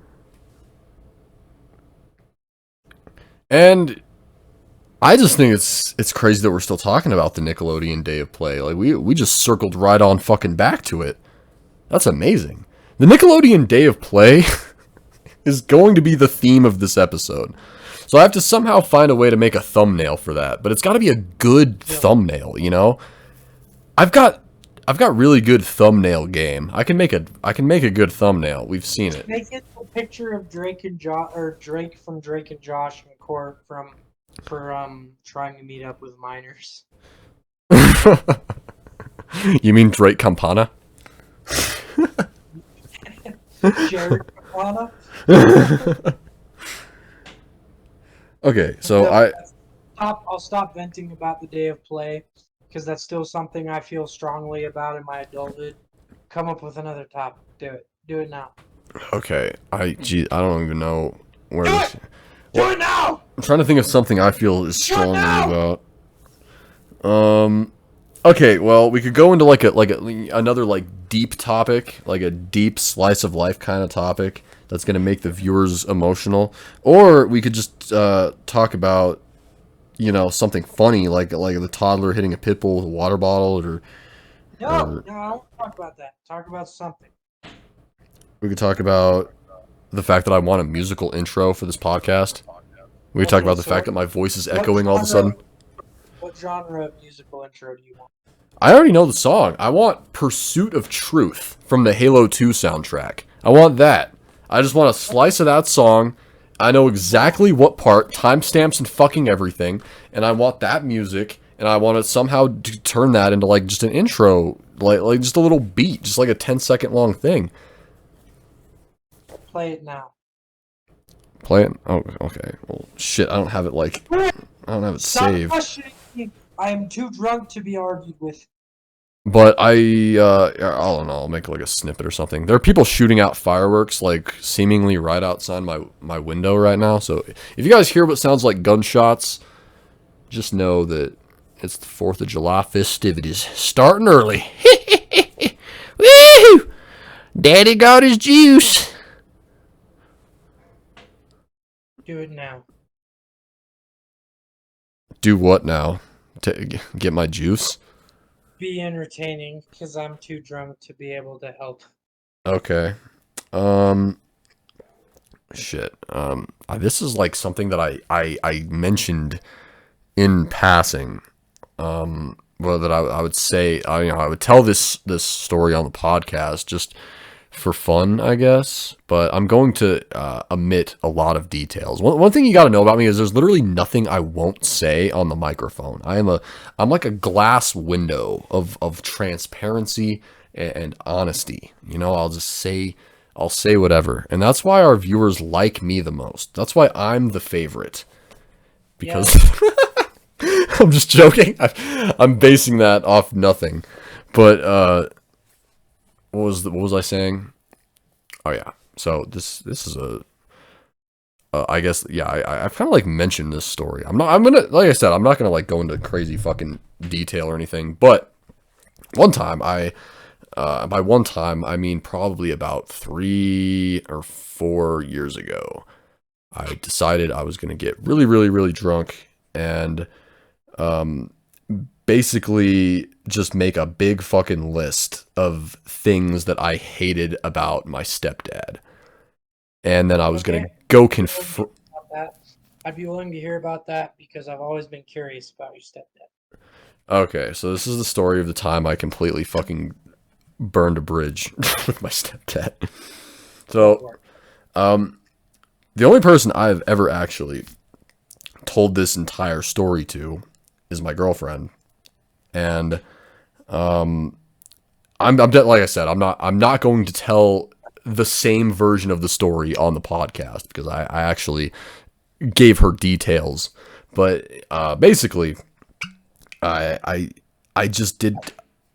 And I just think it's crazy that we're still talking about the Nickelodeon Day of Play. Like we just circled right on fucking back to it. That's amazing. The Nickelodeon Day of Play is going to be the theme of this episode. So I have to somehow find a way to make a thumbnail for that, but it's got to be a good thumbnail, you know? I've got really good thumbnail game. I can make a good thumbnail. We've seen it. Make it a picture of Drake and Josh, or Drake from Drake and Josh and Court for trying to meet up with minors. You mean Drake Campana? Jared Campana? Okay, so I'll stop venting about the Day of Play, because that's still something I feel strongly about in my adulthood. Come up with another topic. Do it now. Okay, I don't even know where. Do it now. I'm trying to think of something I feel is strongly about. Okay, well, we could go into another deep topic, like a deep slice of life kind of topic that's gonna make the viewers emotional, or we could just talk about, you know, something funny like the toddler hitting a pit bull with a water bottle, or no, I don't talk about that. Talk about something. we could talk about the fact that I want a musical intro for this podcast. We could talk about the fact that my voice is echoing all of a sudden. What genre of musical intro do you want? I already know the song. I want Pursuit of Truth from the Halo 2 soundtrack. I want that. I just want a slice of that song. I know exactly what part, timestamps and fucking everything, and I want that music, and I want to somehow turn that into just an intro, like just a little beat, just like a 10-second long thing. Play it now. Play it? Oh, okay. Well, shit, I don't have it I don't have it saved. Questioning me. I am too drunk to be argued with. But I don't know, I'll make a snippet or something. There are people shooting out fireworks, seemingly right outside my window right now. So if you guys hear what sounds like gunshots, just know that it's the 4th of July festivities. Starting early. Woo! Daddy got his juice. Do it now. Do what now? To get my juice? Be entertaining, because I'm too drunk to be able to help. Okay. Shit. This is something that I mentioned in passing. Well, that I would say, I would tell this story on the podcast just for fun, I guess. But I'm going to omit a lot of details. One thing you got to know about me is there's literally nothing I won't say on the microphone. I'm like a glass window of transparency and honesty. You know, I'll say whatever, and that's why our viewers like me the most. That's why I'm the favorite. Because I'm just joking. I'm basing that off nothing. But what was I saying? Oh yeah. So this is I guess I've kind of mentioned this story. I'm gonna like I said, I'm not gonna go into crazy fucking detail or anything. But one time by one time I mean probably about 3 or 4 years ago, I decided I was gonna get really really really drunk and basically just make a big fucking list of things that I hated about my stepdad. And then I was going to go confront... I'd be willing to hear about that because I've always been curious about your stepdad. Okay, so this is the story of the time I completely fucking burned a bridge with my stepdad. So, the only person I've ever actually told this entire story to is my girlfriend. And I'm like I said, I'm not going to tell the same version of the story on the podcast because I actually gave her details. But basically, I I I just did.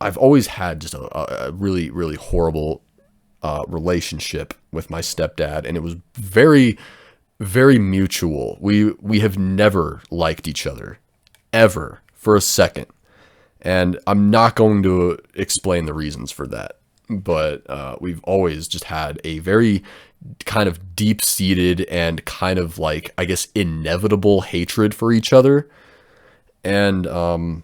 I've always had just a really really horrible relationship with my stepdad, and it was very very mutual. We have never liked each other ever for a second, and I'm not going to explain the reasons for that. But we've always just had a very kind of deep seated and kind of like, I guess, inevitable hatred for each other. And I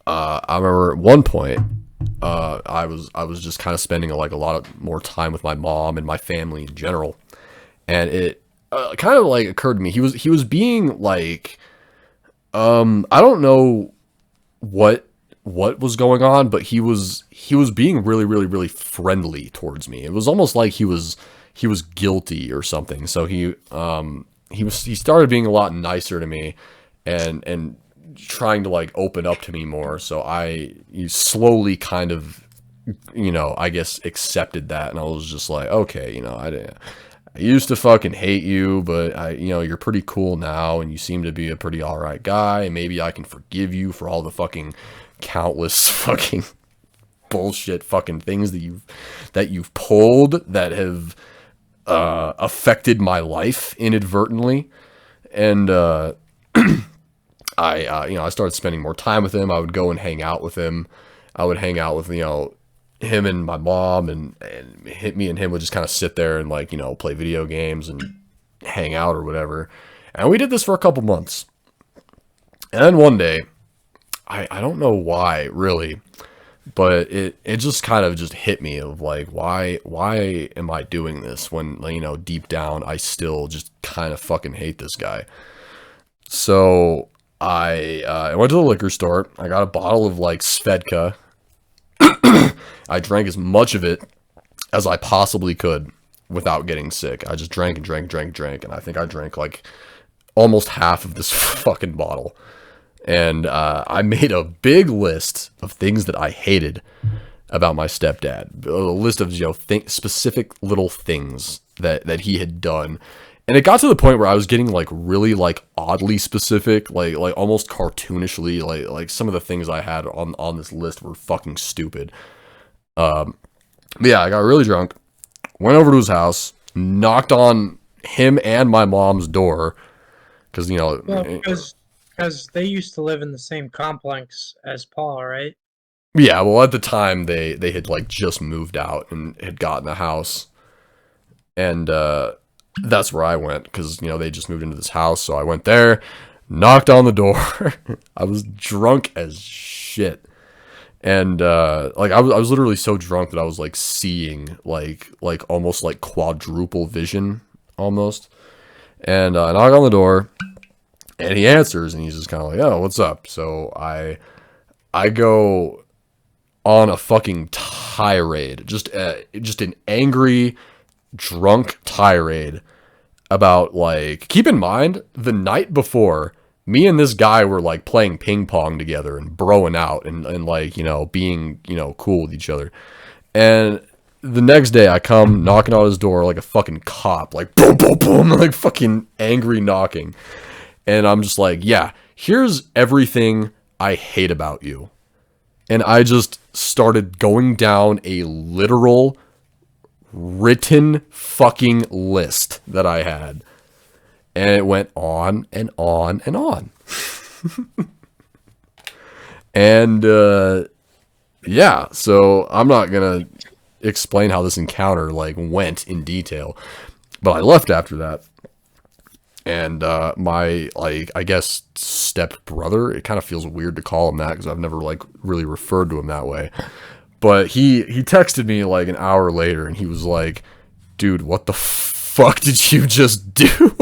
remember at one point, I was just kind of spending like a lot of more time with my mom and my family in general, and it kind of like occurred to me he was being like, I don't know what was going on, but he was being really really really friendly towards me. It was almost like he was guilty or something. So he started being a lot nicer to me, and trying to like open up to me more. So you slowly kind of, I guess accepted that, and I was just like, okay, I used to fucking hate you, but you're pretty cool now, and you seem to be a pretty alright guy, and maybe I can forgive you for all the fucking countless fucking bullshit fucking things that you've pulled that have affected my life inadvertently. And I started spending more time with him. I would go and hang out with him. I would hang out with, him and my mom, and me and him would just kind of sit there and like, play video games and hang out or whatever. And we did this for a couple months. And then one day, I don't know why really, but it just kind of just hit me of like, why am I doing this when, deep down I still just kind of fucking hate this guy. So I went to the liquor store. I got a bottle of like Svedka. I drank as much of it as I possibly could without getting sick. I just drank and drank and drank and drank, and I think I drank like almost half of this fucking bottle. And I made a big list of things that I hated about my stepdad. A list of specific little things that he had done. And it got to the point where I was getting like really like oddly specific, like almost cartoonishly, like some of the things I had on this list were fucking stupid. But yeah, I got really drunk, went over to his house, knocked on him and my mom's door, because Well, because they used to live in the same complex as Paul, right? yeah, well at the time they had like just moved out and had gotten a house, and that's where I went, because they just moved into this house. So I went there, knocked on the door. I was drunk as shit. And like I was literally so drunk that I was like seeing like almost like quadruple vision almost. And I knock on the door, and he answers, and he's just kind of like, "Oh, what's up?" So I go on a fucking tirade, just an angry drunk tirade about, like, keep in mind the night before, me and this guy were like playing ping pong together and broing out and like, being, cool with each other. And the next day I come knocking on his door like a fucking cop, like boom, boom, boom, like fucking angry knocking. And I'm just like, yeah, here's everything I hate about you. And I just started going down a literal written fucking list that I had. And it went on and on and on. And yeah, so I'm not gonna explain how this encounter like went in detail, but I left after that. And my, like, I guess step brother, it kind of feels weird to call him that because I've never like really referred to him that way, but he texted me like an hour later, and he was like, dude, what the fuck did you just do?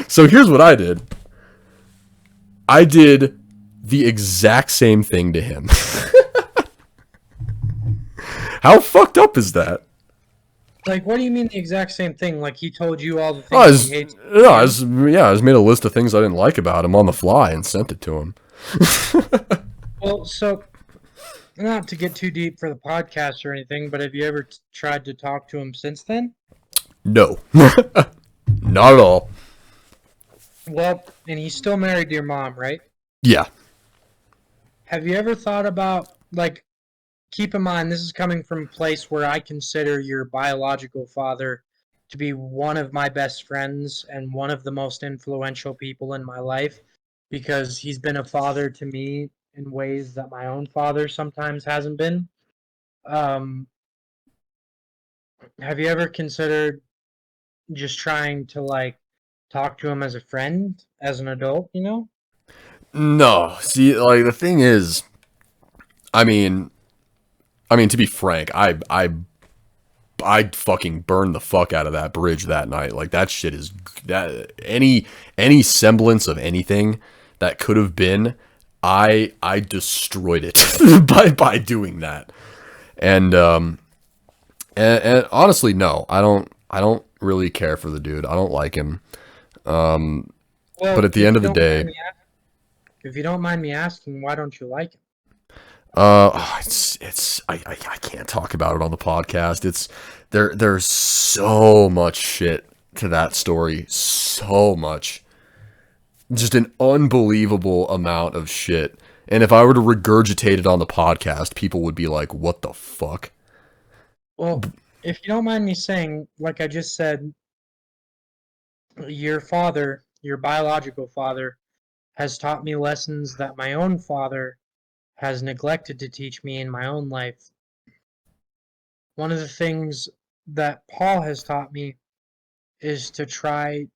So here's what I did. I did the exact same thing to him. How fucked up is that? Like, what do you mean the exact same thing? Like, he told you all the Oh, things he hates? I just made a list of things I didn't like about him on the fly and sent it to him. Well, so, not to get too deep for the podcast or anything, but have you ever tried to talk to him since then? No. Not at all. Well, and he's still married to your mom, right? Yeah. Have you ever thought about, like, keep in mind, this is coming from a place where I consider your biological father to be one of my best friends and one of the most influential people in my life because he's been a father to me in ways that my own father sometimes hasn't been. Um, have you ever considered just trying to, like, talk to him as a friend, as an adult, you know? No. See, like the thing is, I mean, to be frank, I fucking burned the fuck out of that bridge that night. Like that shit is that any semblance of anything that could have been, I destroyed it by doing that. And and honestly, no, I don't really care for the dude. I don't like him. But Well, at the end of the day, if you don't mind me asking, why don't you like him? it's I can't talk about it on the podcast. It's there's so much shit to that story, so much, just an unbelievable amount of shit. And if I were to regurgitate it on the podcast, people would be like, "What the fuck?" Well, if you don't mind me saying, like I just said, your father, your biological father, has taught me lessons that my own father has neglected to teach me in my own life. One of the things that Paul has taught me is to try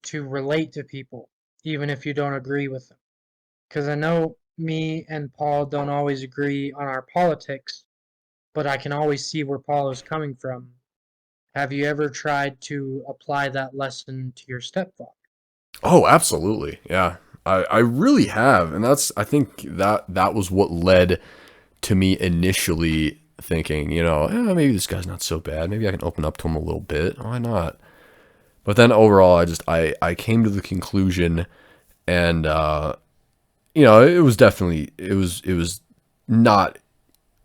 to relate to people, even if you don't agree with them. Because I know me and Paul don't always agree on our politics, but I can always see where Paul is coming from. Have you ever tried to apply that lesson to your stepfather? Oh, absolutely. Yeah. I really have. And I think that was what led to me initially thinking, maybe this guy's not so bad. Maybe I can open up to him a little bit. Why not? But then overall, I came to the conclusion, and it was definitely it was not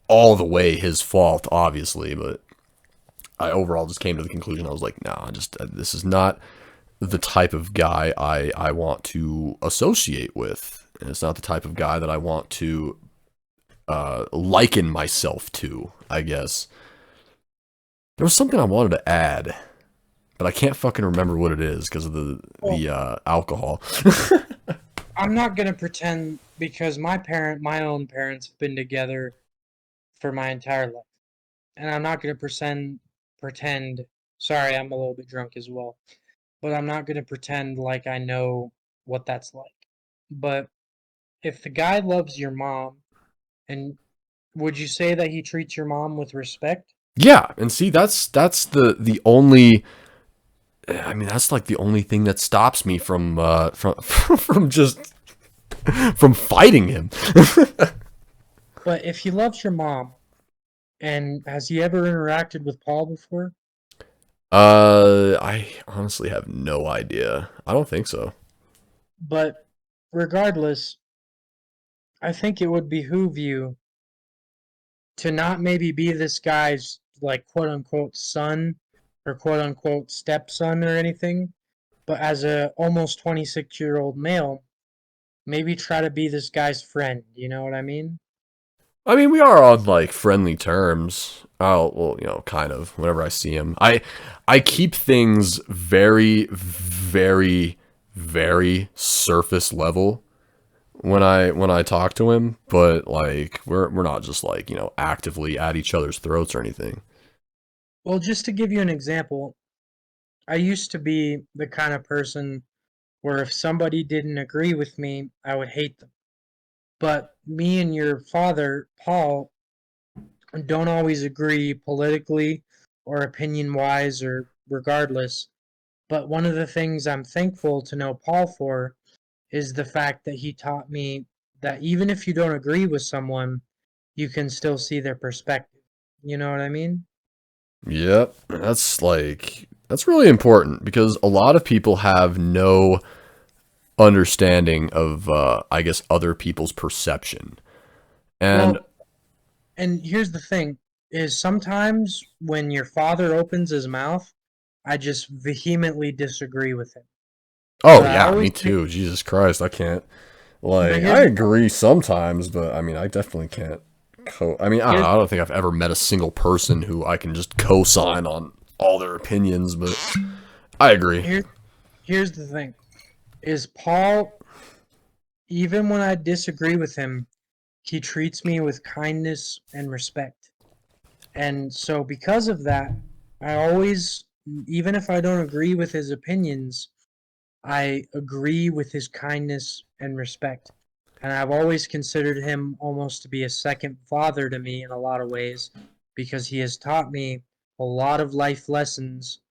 all the way his fault, obviously, but I overall just came to the conclusion. I was like, nah, just this is not the type of guy I want to associate with, and it's not the type of guy that I want to liken myself to, I guess. There was something I wanted to add, but I can't fucking remember what it is because of the Well, alcohol. I'm not gonna pretend because my own parents have been together for my entire life, and I'm not gonna pretend. Sorry, I'm a little bit drunk as well, but I'm not gonna pretend like I know what that's like. But if the guy loves your mom, and would you say that he treats your mom with respect? Yeah, and see, that's the only. I mean, that's like the only thing that stops me from from just from fighting him. But if he loves your mom, and has he ever interacted with Paul before? I honestly have no idea. I don't think so. But regardless, I think it would behoove you to not maybe be this guy's like quote unquote son or quote unquote stepson or anything, but as a almost 26-year-old male, maybe try to be this guy's friend. You know what I mean? I mean, we are on like friendly terms. Oh, well, kind of. Whenever I see him, I keep things very, very, very surface level when I talk to him. But like, we're not just like actively at each other's throats or anything. Well, just to give you an example, I used to be the kind of person where if somebody didn't agree with me, I would hate them. But me and your father, Paul, don't always agree politically or opinion wise or regardless. But one of the things I'm thankful to know Paul for is the fact that he taught me that even if you don't agree with someone, you can still see their perspective. You know what I mean? Yep, that's really important because a lot of people have no understanding of I guess other people's perception. And Well, and here's the thing is sometimes when your father opens his mouth, I just vehemently disagree with him. Oh But I yeah, me always think, too. Jesus Christ, I can't. but Like, I here's agree sometimes, but I mean, I definitely can't. I mean, I don't know. here's I don't think I've ever met a single person who I can just co-sign on all their opinions, but I agree. here's here's the thing: is Paul, even when I disagree with him, he treats me with kindness and respect. And so, because of that, I always, even if I don't agree with his opinions, I agree with his kindness and respect. And I've always considered him almost to be a second father to me in a lot of ways because he has taught me a lot of life lessons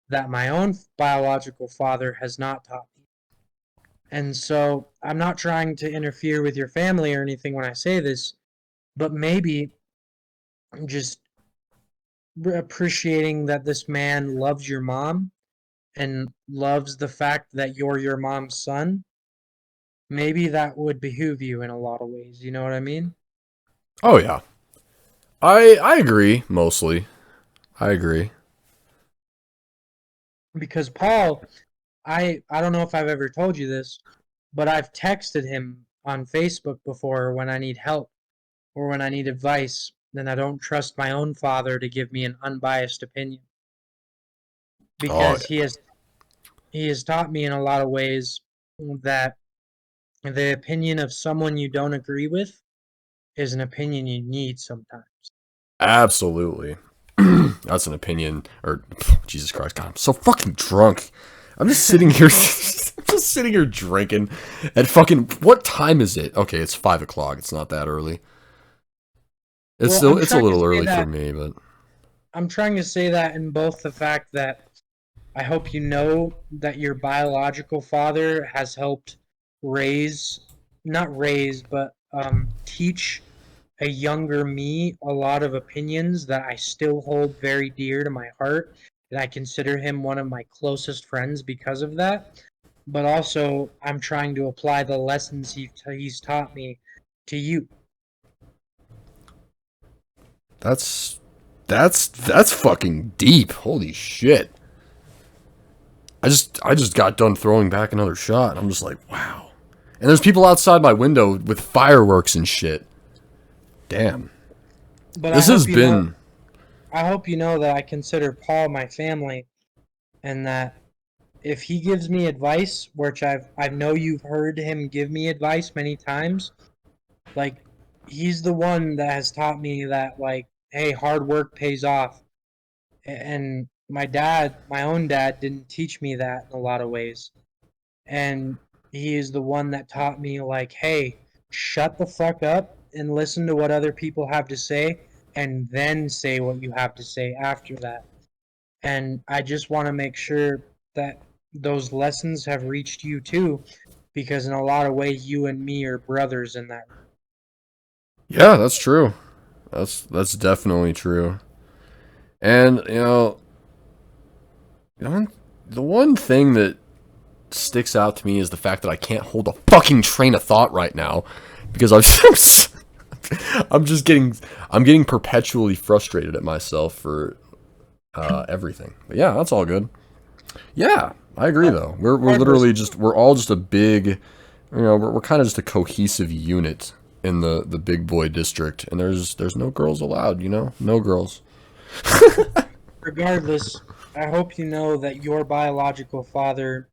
that my own biological father has not taught me. And so I'm not trying to interfere with your family or anything when I say this, but maybe just appreciating that this man loves your mom and loves the fact that you're your mom's son, maybe that would behoove you in a lot of ways. You know what I mean? Oh yeah, I agree mostly. I agree. Because Paul, I don't know if I've ever told you this, but I've texted him on Facebook before when I need help or when I need advice, then I don't trust my own father to give me an unbiased opinion Oh because yeah, he has taught me in a lot of ways that the opinion of someone you don't agree with is an opinion you need sometimes. absolutely. That's an opinion. Or Jesus Christ, God, I'm so fucking drunk. I'm just sitting here, I'm just sitting here drinking. At fucking what time is it? Okay, it's 5 o'clock. It's not that early. Well, It's a little early for me, but I'm trying to say that in both the fact that I hope you know that your biological father has helped raise, not raise, but teach a younger me a lot of opinions that I still hold very dear to my heart. And I consider him one of my closest friends because of that. But also, I'm trying to apply the lessons he's taught me to you. that's that's fucking deep. Holy shit. I just got done throwing back another shot. I'm just like, wow. And there's people outside my window with fireworks and shit. Damn. But This has been I hope you know that I consider Paul my family, and that if he gives me advice, which I know you've heard him give me advice many times, like he's the one that has taught me that like, hey, hard work pays off. And my dad, my own dad, didn't teach me that in a lot of ways. And he is the one that taught me like, hey, shut the fuck up and listen to what other people have to say and then say what you have to say after that. And I just want to make sure that those lessons have reached you too, because in a lot of ways, you and me are brothers in that. yeah, that's true. That's definitely true. And the one thing that sticks out to me is the fact that I can't hold a fucking train of thought right now because I'm just I'm getting perpetually frustrated at myself for everything. But yeah, that's all good. Yeah, I agree But though. We're regardless, literally just we're all just a big, we're kind of just a cohesive unit in the big boy district, and there's no girls allowed. No girls. regardless, I hope you know that your biological father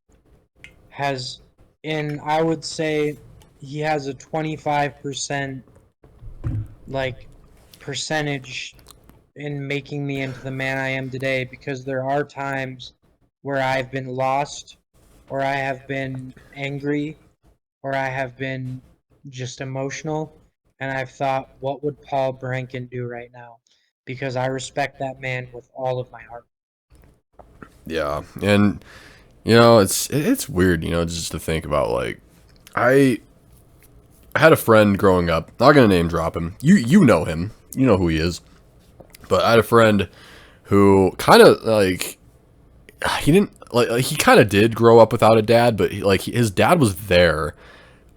has, in I would say, he has a 25% like percentage in making me into the man I am today, because there are times where I've been lost, or I have been angry, or I have been just emotional, and I've thought, what would Paul Brankin do right now? Because I respect that man with all of my heart. Yeah, and it's weird, just to think about like I I had a friend growing up. Not gonna name drop him. You know him. You know who he is. But I had a friend who kind of like he didn't like he kind of did grow up without a dad, but his dad was there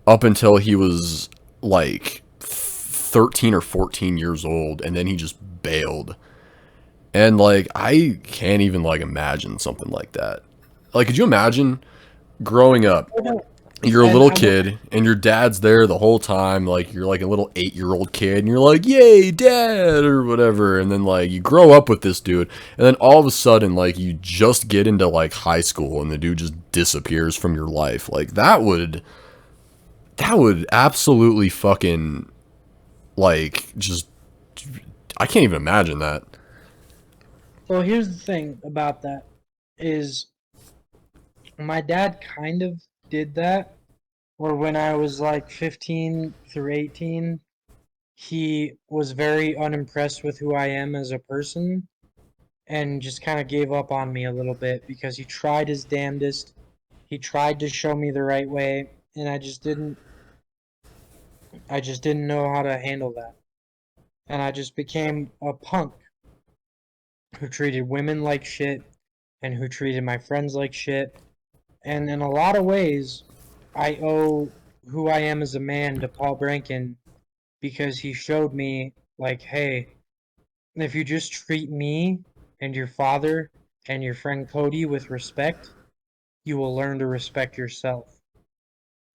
up until he was like 13 or 14 years old, and then he just bailed. And like I can't even like imagine something like that. Like, could you imagine growing up, you're a And little I will. kid and your dad's there the whole time, like you're like a little 8-year-old kid and you're like, yay, dad, or whatever. And then like you grow up with this dude, and then all of a sudden, like you just get into like high school and the dude just disappears from your life. Like that would absolutely fucking like just I can't even imagine that. So here's the thing about that is my dad kind of did that, or when I was like 15 through 18, he was very unimpressed with who I am as a person and just kind of gave up on me a little bit because he tried his damnedest. He tried to show me the right way, and I just didn't know how to handle that. And I just became a punk who treated women like shit and who treated my friends like shit. And in a lot of ways, I owe who I am as a man to Paul Brankin because he showed me, like, hey, if you just treat me and your father and your friend Cody with respect, you will learn to respect yourself.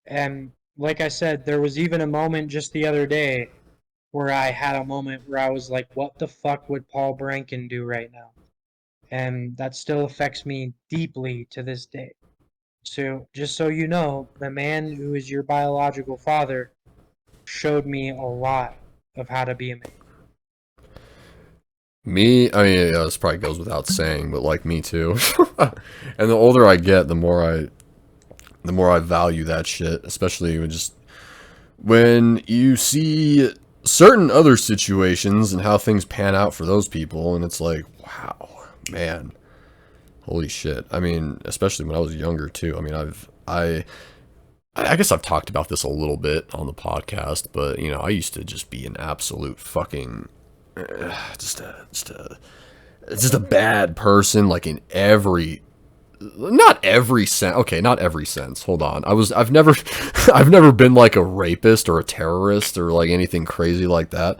And like I said, there was even a moment just the other day where I had a moment where I was like, what the fuck would Paul Brankin do right now? And that still affects me deeply to this day. So, just so you know, the man who is your biological father showed me a lot of how to be a man. Me, I mean, yeah, this probably goes without saying, but like me too. And the older I get, the more I value that shit, especially when you see certain other situations and how things pan out for those people, and it's like, wow, man, holy shit. I mean, especially when I was younger too. I mean, I guess I've talked about this a little bit on the podcast, but I used to just be an absolute fucking just a just a bad person, like in every not every sense. Okay, not every sense. Hold on. I've never I've never been like a rapist or a terrorist or like anything crazy like that.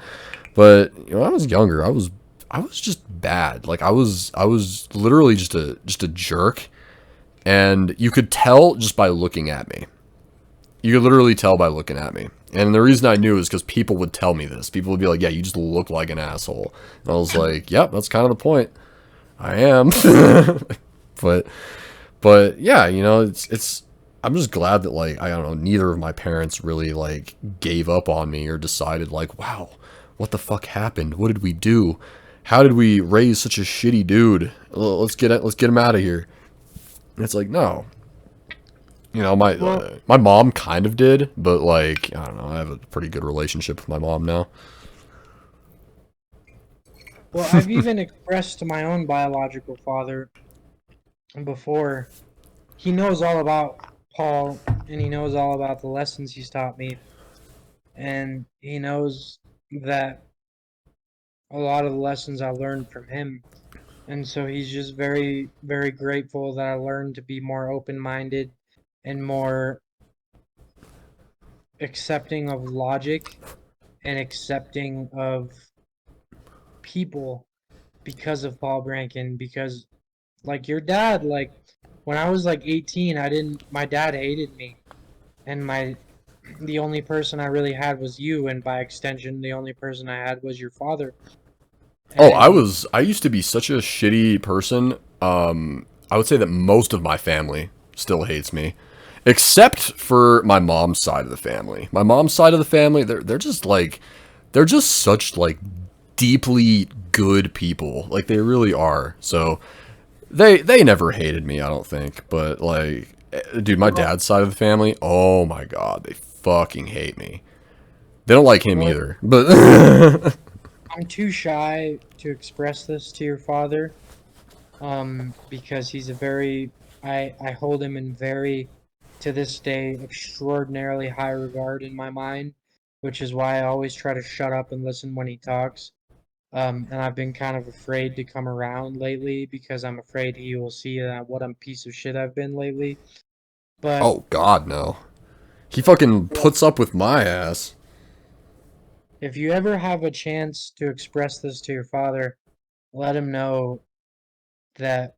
But when I was younger, I was just bad. Like I was literally just a jerk, and you could tell just by looking at me. You could literally tell by looking at me. And the reason I knew is because people would tell me this. People would be like, "Yeah, you just look like an asshole." And I was like, "Yep, that's kind of the point. I am." but But yeah, it's I'm just glad that like I don't know, neither of my parents really like gave up on me or decided like, wow, what the fuck happened? What did we do? How did we raise such a shitty dude? Let's get him out of here. And it's like, no. My Well, my mom kind of did, but like I don't know, I have a pretty good relationship with my mom now. well, I've even expressed to my own biological father before. He knows all about Paul, and he knows all about the lessons he's taught me, and he knows that a lot of the lessons I learned from him. And so he's just very, very grateful that I learned to be more open minded and more accepting of logic and accepting of people because of Paul Brankin. Because, like your dad, like when I was like 18, my dad hated me. And the only person I really had was you. And by extension, the only person I had was your father. Oh, And I used to be such a shitty person. I would say that most of my family still hates me, except for my mom's side of the family. My mom's side of the family, they're just such like deeply good people. Like they really are. So they never hated me, I don't think. But like, dude, my well, dad's side of the family, oh my god, they fucking hate me. They don't like him well, either. But I'm too shy to express this to your father, because he's a very, I hold him in very, to this day, extraordinarily high regard in my mind, which is why I always try to shut up and listen when he talks. And I've been kind of afraid to come around lately because I'm afraid he will see what a piece of shit I've been lately. But oh god, no. He fucking well, puts up with my ass. if you ever have a chance to express this to your father, let him know that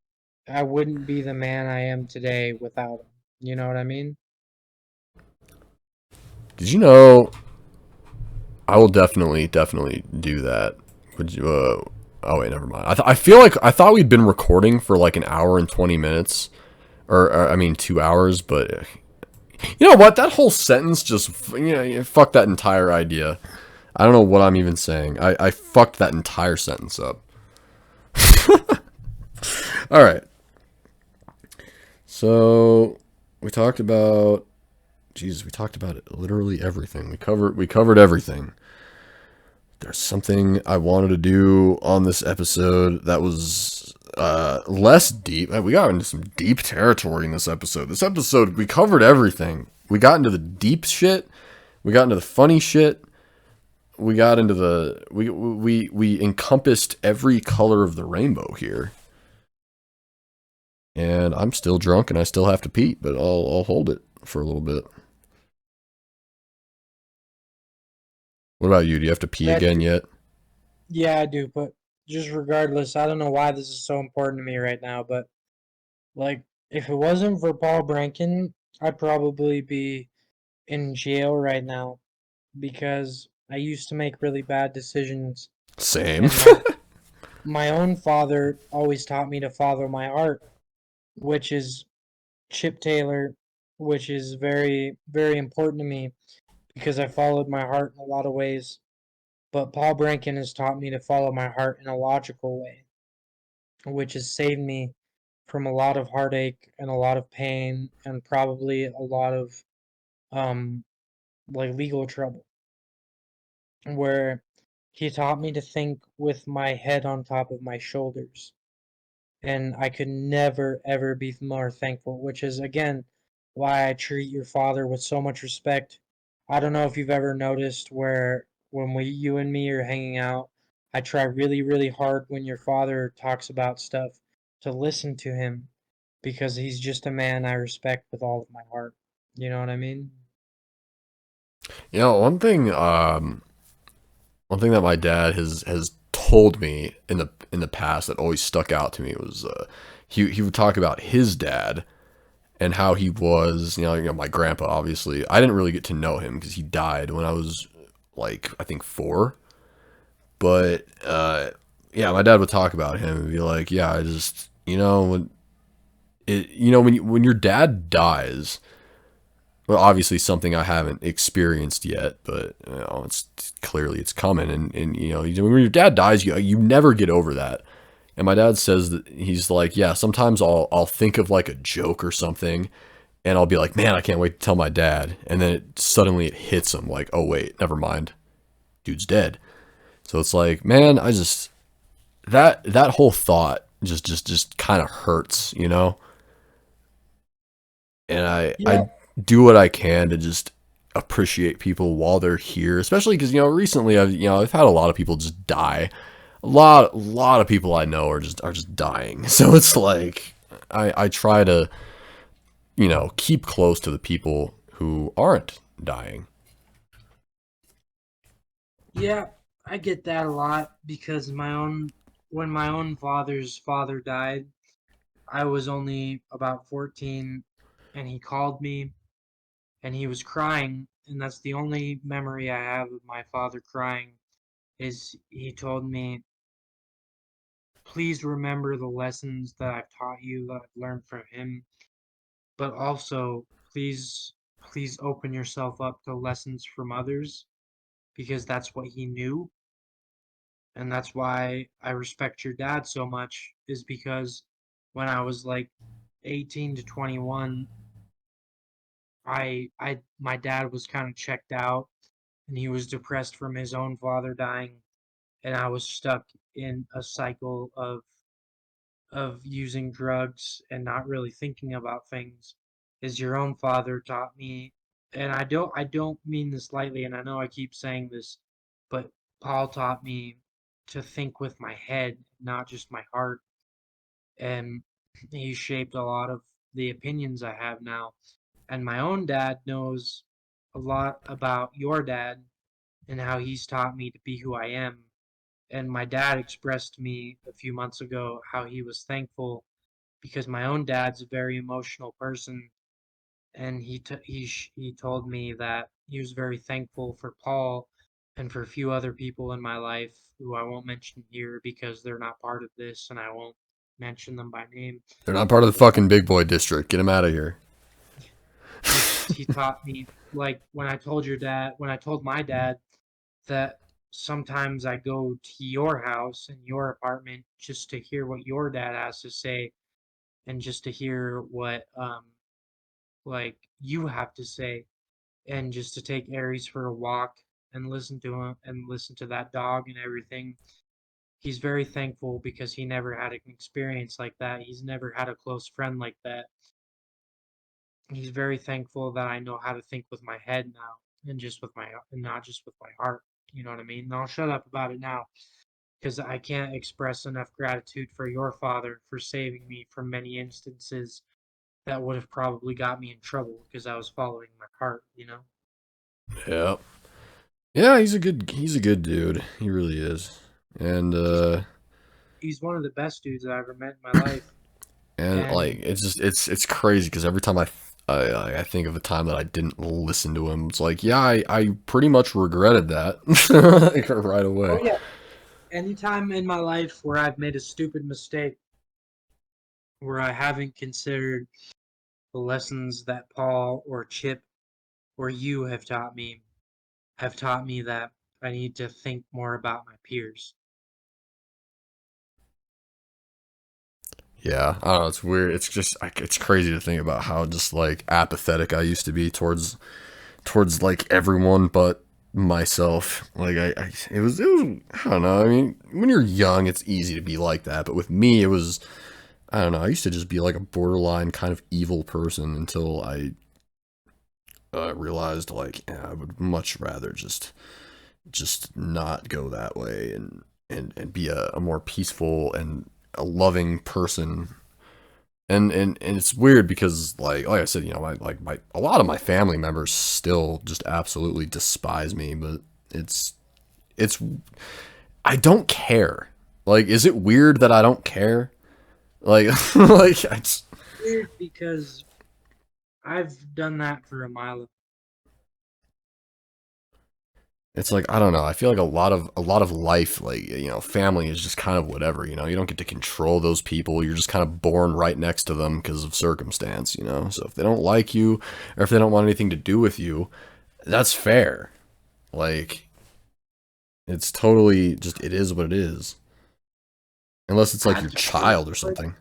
I wouldn't be the man I am today without him. You know what I mean? Did you know? I will definitely do that. Would you? Oh wait, never mind. I feel like I thought we'd been recording for like an hour and 20 minutes, or I mean 2 hours. But you know what? That whole sentence just fuck that entire idea. I don't know what I'm even saying. I fucked that entire sentence up. All right. So we talked about. Jesus, we talked about literally everything. We covered everything. There's something I wanted to do on this episode that was less deep. We got into some deep territory in this episode. This episode, we covered everything. We got into the deep shit. We got into the funny shit. We got into the we encompassed every color of the rainbow here. And I'm still drunk and I still have to pee, but I'll hold it for a little bit. What about you? Do you have to pee That again yet? Yeah, I do, but just regardless, I don't know why this is so important to me right now, but like if it wasn't for Paul Brankin, I'd probably be in jail right now because I used to make really bad decisions Same. and my own father always taught me to follow my heart, which is Chip Taylor, which is very very important to me because I followed my heart in a lot of ways. But Paul Brankin has taught me to follow my heart in a logical way, which has saved me from a lot of heartache and a lot of pain and probably a lot of um like legal trouble, where he taught me to think with my head on top of my shoulders, and I could never ever be more thankful, which is again why I treat your father with so much respect. I don't know if you've ever noticed where when you and me are hanging out, I try really really hard when your father talks about stuff to listen to him because he's just a man I respect with all of my heart. You know what I mean? You know, one thing that my dad has told me in the past that always stuck out to me was he would talk about his dad and how he was, my grandpa obviously. I didn't really get to know him because he died when I was like I think 4. But yeah, my dad would talk about him and be like, "Yeah, I just, when your dad dies, well, obviously something I haven't experienced yet, but it's clearly it's coming. And when your dad dies, you never get over that. And my dad says that he's like, yeah, sometimes I'll think of like a joke or something, and I'll be like, man, I can't wait to tell my dad. And then suddenly it hits him like, oh wait, never mind, dude's dead. So it's like, man, I just that whole thought just kind of hurts, and I Yeah. do what I can to just appreciate people while they're here, especially because recently I've had a lot of people just die. A lot of people I know are just dying. So it's like I try to keep close to the people who aren't dying. Yeah, I get that a lot because when my own father's father died, I was only about 14 and he called me and he was crying, and that's the only memory I have of my father crying is he told me, "Please remember the lessons that I've taught you that I've learned from him, but also please open yourself up to lessons from others because that's what he knew." And that's why I respect your dad so much is because when I was like 18 to 21, I my dad was kind of checked out and he was depressed from his own father dying, and I was stuck in a cycle of using drugs and not really thinking about things. Is your own father taught me, and I don't mean this lightly, and I know I keep saying this, but Paul taught me to think with my head, not just my heart, and he shaped a lot of the opinions I have now. And my own dad knows a lot about your dad and how he's taught me to be who I am. And my dad expressed to me a few months ago how he was thankful because my own dad's a very emotional person and he told me that he was very thankful for Paul and for a few other people in my life who I won't mention here because they're not part of this, and I won't mention them by name. They're not part of the fucking big boy district. Get them out of here. He taught me, like, when I told my dad that sometimes I go to your house and your apartment just to hear what your dad has to say and just to hear what like you have to say, and just to take Aries for a walk and listen to him and listen to that dog and everything. He's very thankful because he never had an experience like that. He's never had a close friend like that. He's very thankful that I know how to think with my head now and just with my and not just with my heart. You know what I mean? And I'll shut up about it now because I can't express enough gratitude for your father for saving me from many instances that would have probably got me in trouble because I was following my heart, you know? Yeah. Yeah, he's a good dude. He really is. And He's he's one of the best dudes I ever met in my life. like And it's just it's crazy because every time I think of a time that I didn't listen to him, it's like, yeah, I pretty much regretted that like, right oh away. yeah, anytime in my life where I've made a stupid mistake, where I haven't considered the lessons that Paul or Chip or you have taught me that I need to think more about my peers. Yeah, I don't know. It's weird. It's just like it's crazy to think about how just like apathetic I used to be towards like everyone but myself. Like it was I don't know. I mean, when you're young, it's easy to be like that, but with me, it was I don't know. I used to just be like a borderline kind of evil person until I realized like yeah, I would much rather just not go that way and be a more peaceful and a loving person. And it's weird because like I said, you know, my a lot of my family members still just absolutely despise me, but it's I don't care. Like, is it weird that I don't care? Like, like Weird because I've done that for a mile. it's like I don't know. I feel like a lot of life, like you know, family is just kind of whatever. You know, you don't get to control those people. You're just kind of born right next to them because of circumstance. You know, so if they don't like you or if they don't want anything to do with you, that's fair. Like, it's totally just it is what it is. Unless it's I like have your to pee real child or quick. something.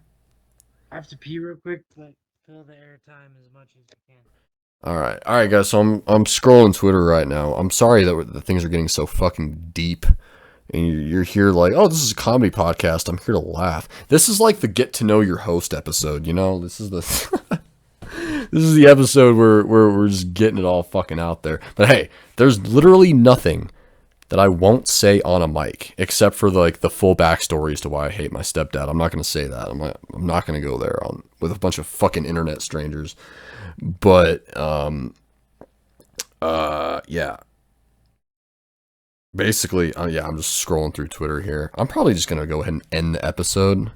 I have to pee real quick, but fill the airtime as much as you can. All right, guys. So I'm scrolling Twitter right now. I'm sorry that the things are getting so fucking deep, and you're here like, oh, this is a comedy podcast. I'm here to laugh. This is like the get to know your host episode. You know, this is the this is the episode where we're just getting it all fucking out there. But hey, there's literally nothing that I won't say on a mic except for like the full backstory as to why I hate my stepdad. I'm not gonna say that. I'm not gonna go there on with a bunch of fucking internet strangers. But yeah, basically yeah, I'm just scrolling through Twitter here. I'm probably just gonna go ahead and end the episode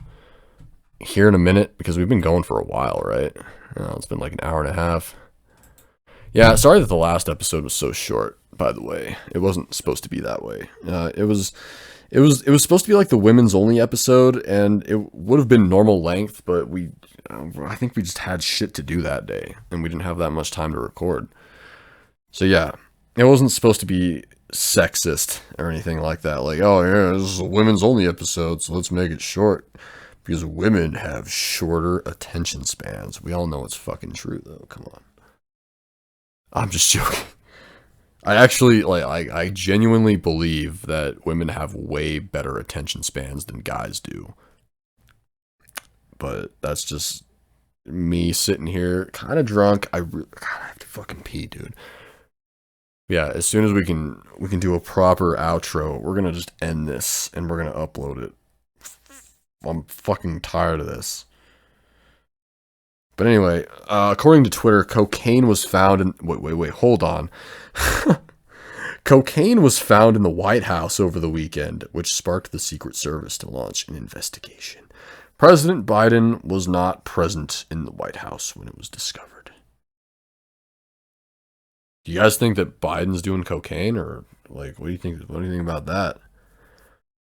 here in a minute because we've been going for a while, right? It's been like an hour and a half. Yeah, sorry that the last episode was so short. By the way, it wasn't supposed to be that way. It was supposed to be like the women's only episode, and it would have been normal length, but I think we just had shit to do that day, and we didn't have that much time to record. So yeah, it wasn't supposed to be sexist or anything like that. Like, oh yeah, this is a women's only episode, so let's make it short because women have shorter attention spans. We all know it's fucking true, though. Come on, I'm just joking. I actually I genuinely believe that women have way better attention spans than guys do. But that's just me sitting here kind of drunk. God, I have to fucking pee, dude. Yeah, as soon as we can do a proper outro, we're going to just end this and we're going to upload it. I'm fucking tired of this. But anyway, according to Twitter, cocaine was found in wait, hold on. Cocaine was found in the White House over the weekend, which sparked the Secret Service to launch an investigation. President Biden was not present in the White House when it was discovered. Do you guys think that Biden's doing cocaine, or like, what do you think? What do you think about that?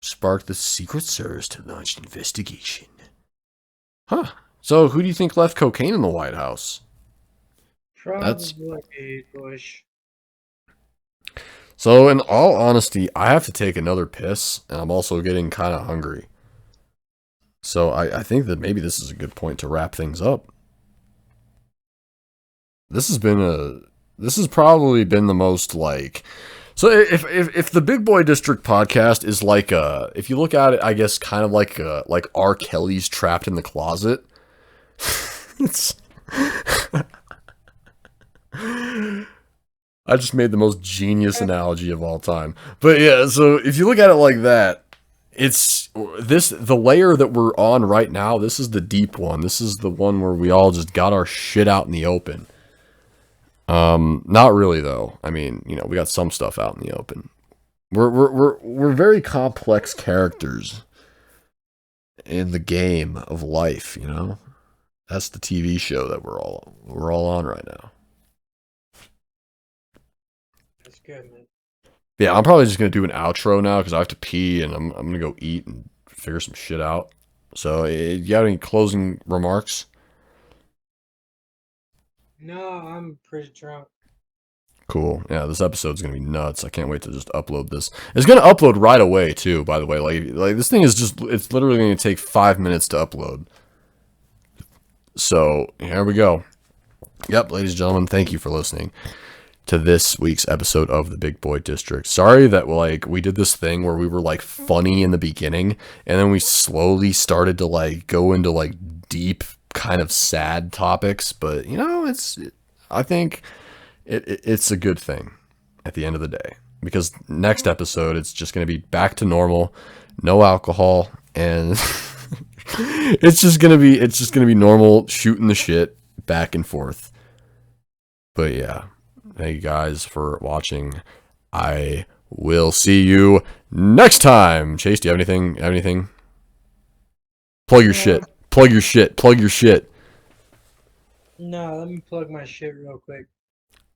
Sparked the Secret Service to launch investigation. Huh. So who do you think left cocaine in the White House? That's Probably Bush. so. In all honesty, I have to take another piss, and I'm also getting kind of hungry. So I think that maybe this is a good point to wrap things up. This has been a this has probably been the most like so if the Big Boy District podcast is like if you look at it, I guess kind of like R. Kelly's Trapped in the Closet. It's I just made the most genius analogy of all time. But yeah, so if you look at it like that, it's the layer that we're on right now, this is the deep one. This is the one where we all just got our shit out in the open. Not really though. I mean, we got some stuff out in the open. We're very complex characters in the game of life, That's the TV show that we're all on right now. That's good, man. Yeah, I'm probably just gonna do an outro now because I have to pee and I'm gonna go eat and figure some shit out. So, you got any closing remarks? No, I'm pretty drunk. Cool. Yeah, this episode's gonna be nuts. I can't wait to just upload this. It's gonna upload right away too. By the way, like this thing is it's literally gonna take 5 minutes to upload. So here we go. Yep, ladies and gentlemen, thank you for listening to this week's episode of the Big Boy District. Sorry that we did this thing where we were like funny in the beginning and then we slowly started to like go into like deep kind of sad topics, but I think it's a good thing at the end of the day, because next episode it's just going to be back to normal, no alcohol, and it's just going to be normal shooting the shit back and forth. But yeah, thank you guys for watching. I will see you next time. Chase, do you have anything? Plug your shit. Plug your shit. Plug your shit. No, let me plug my shit real quick.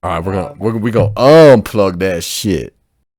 All right, we gonna unplug that shit.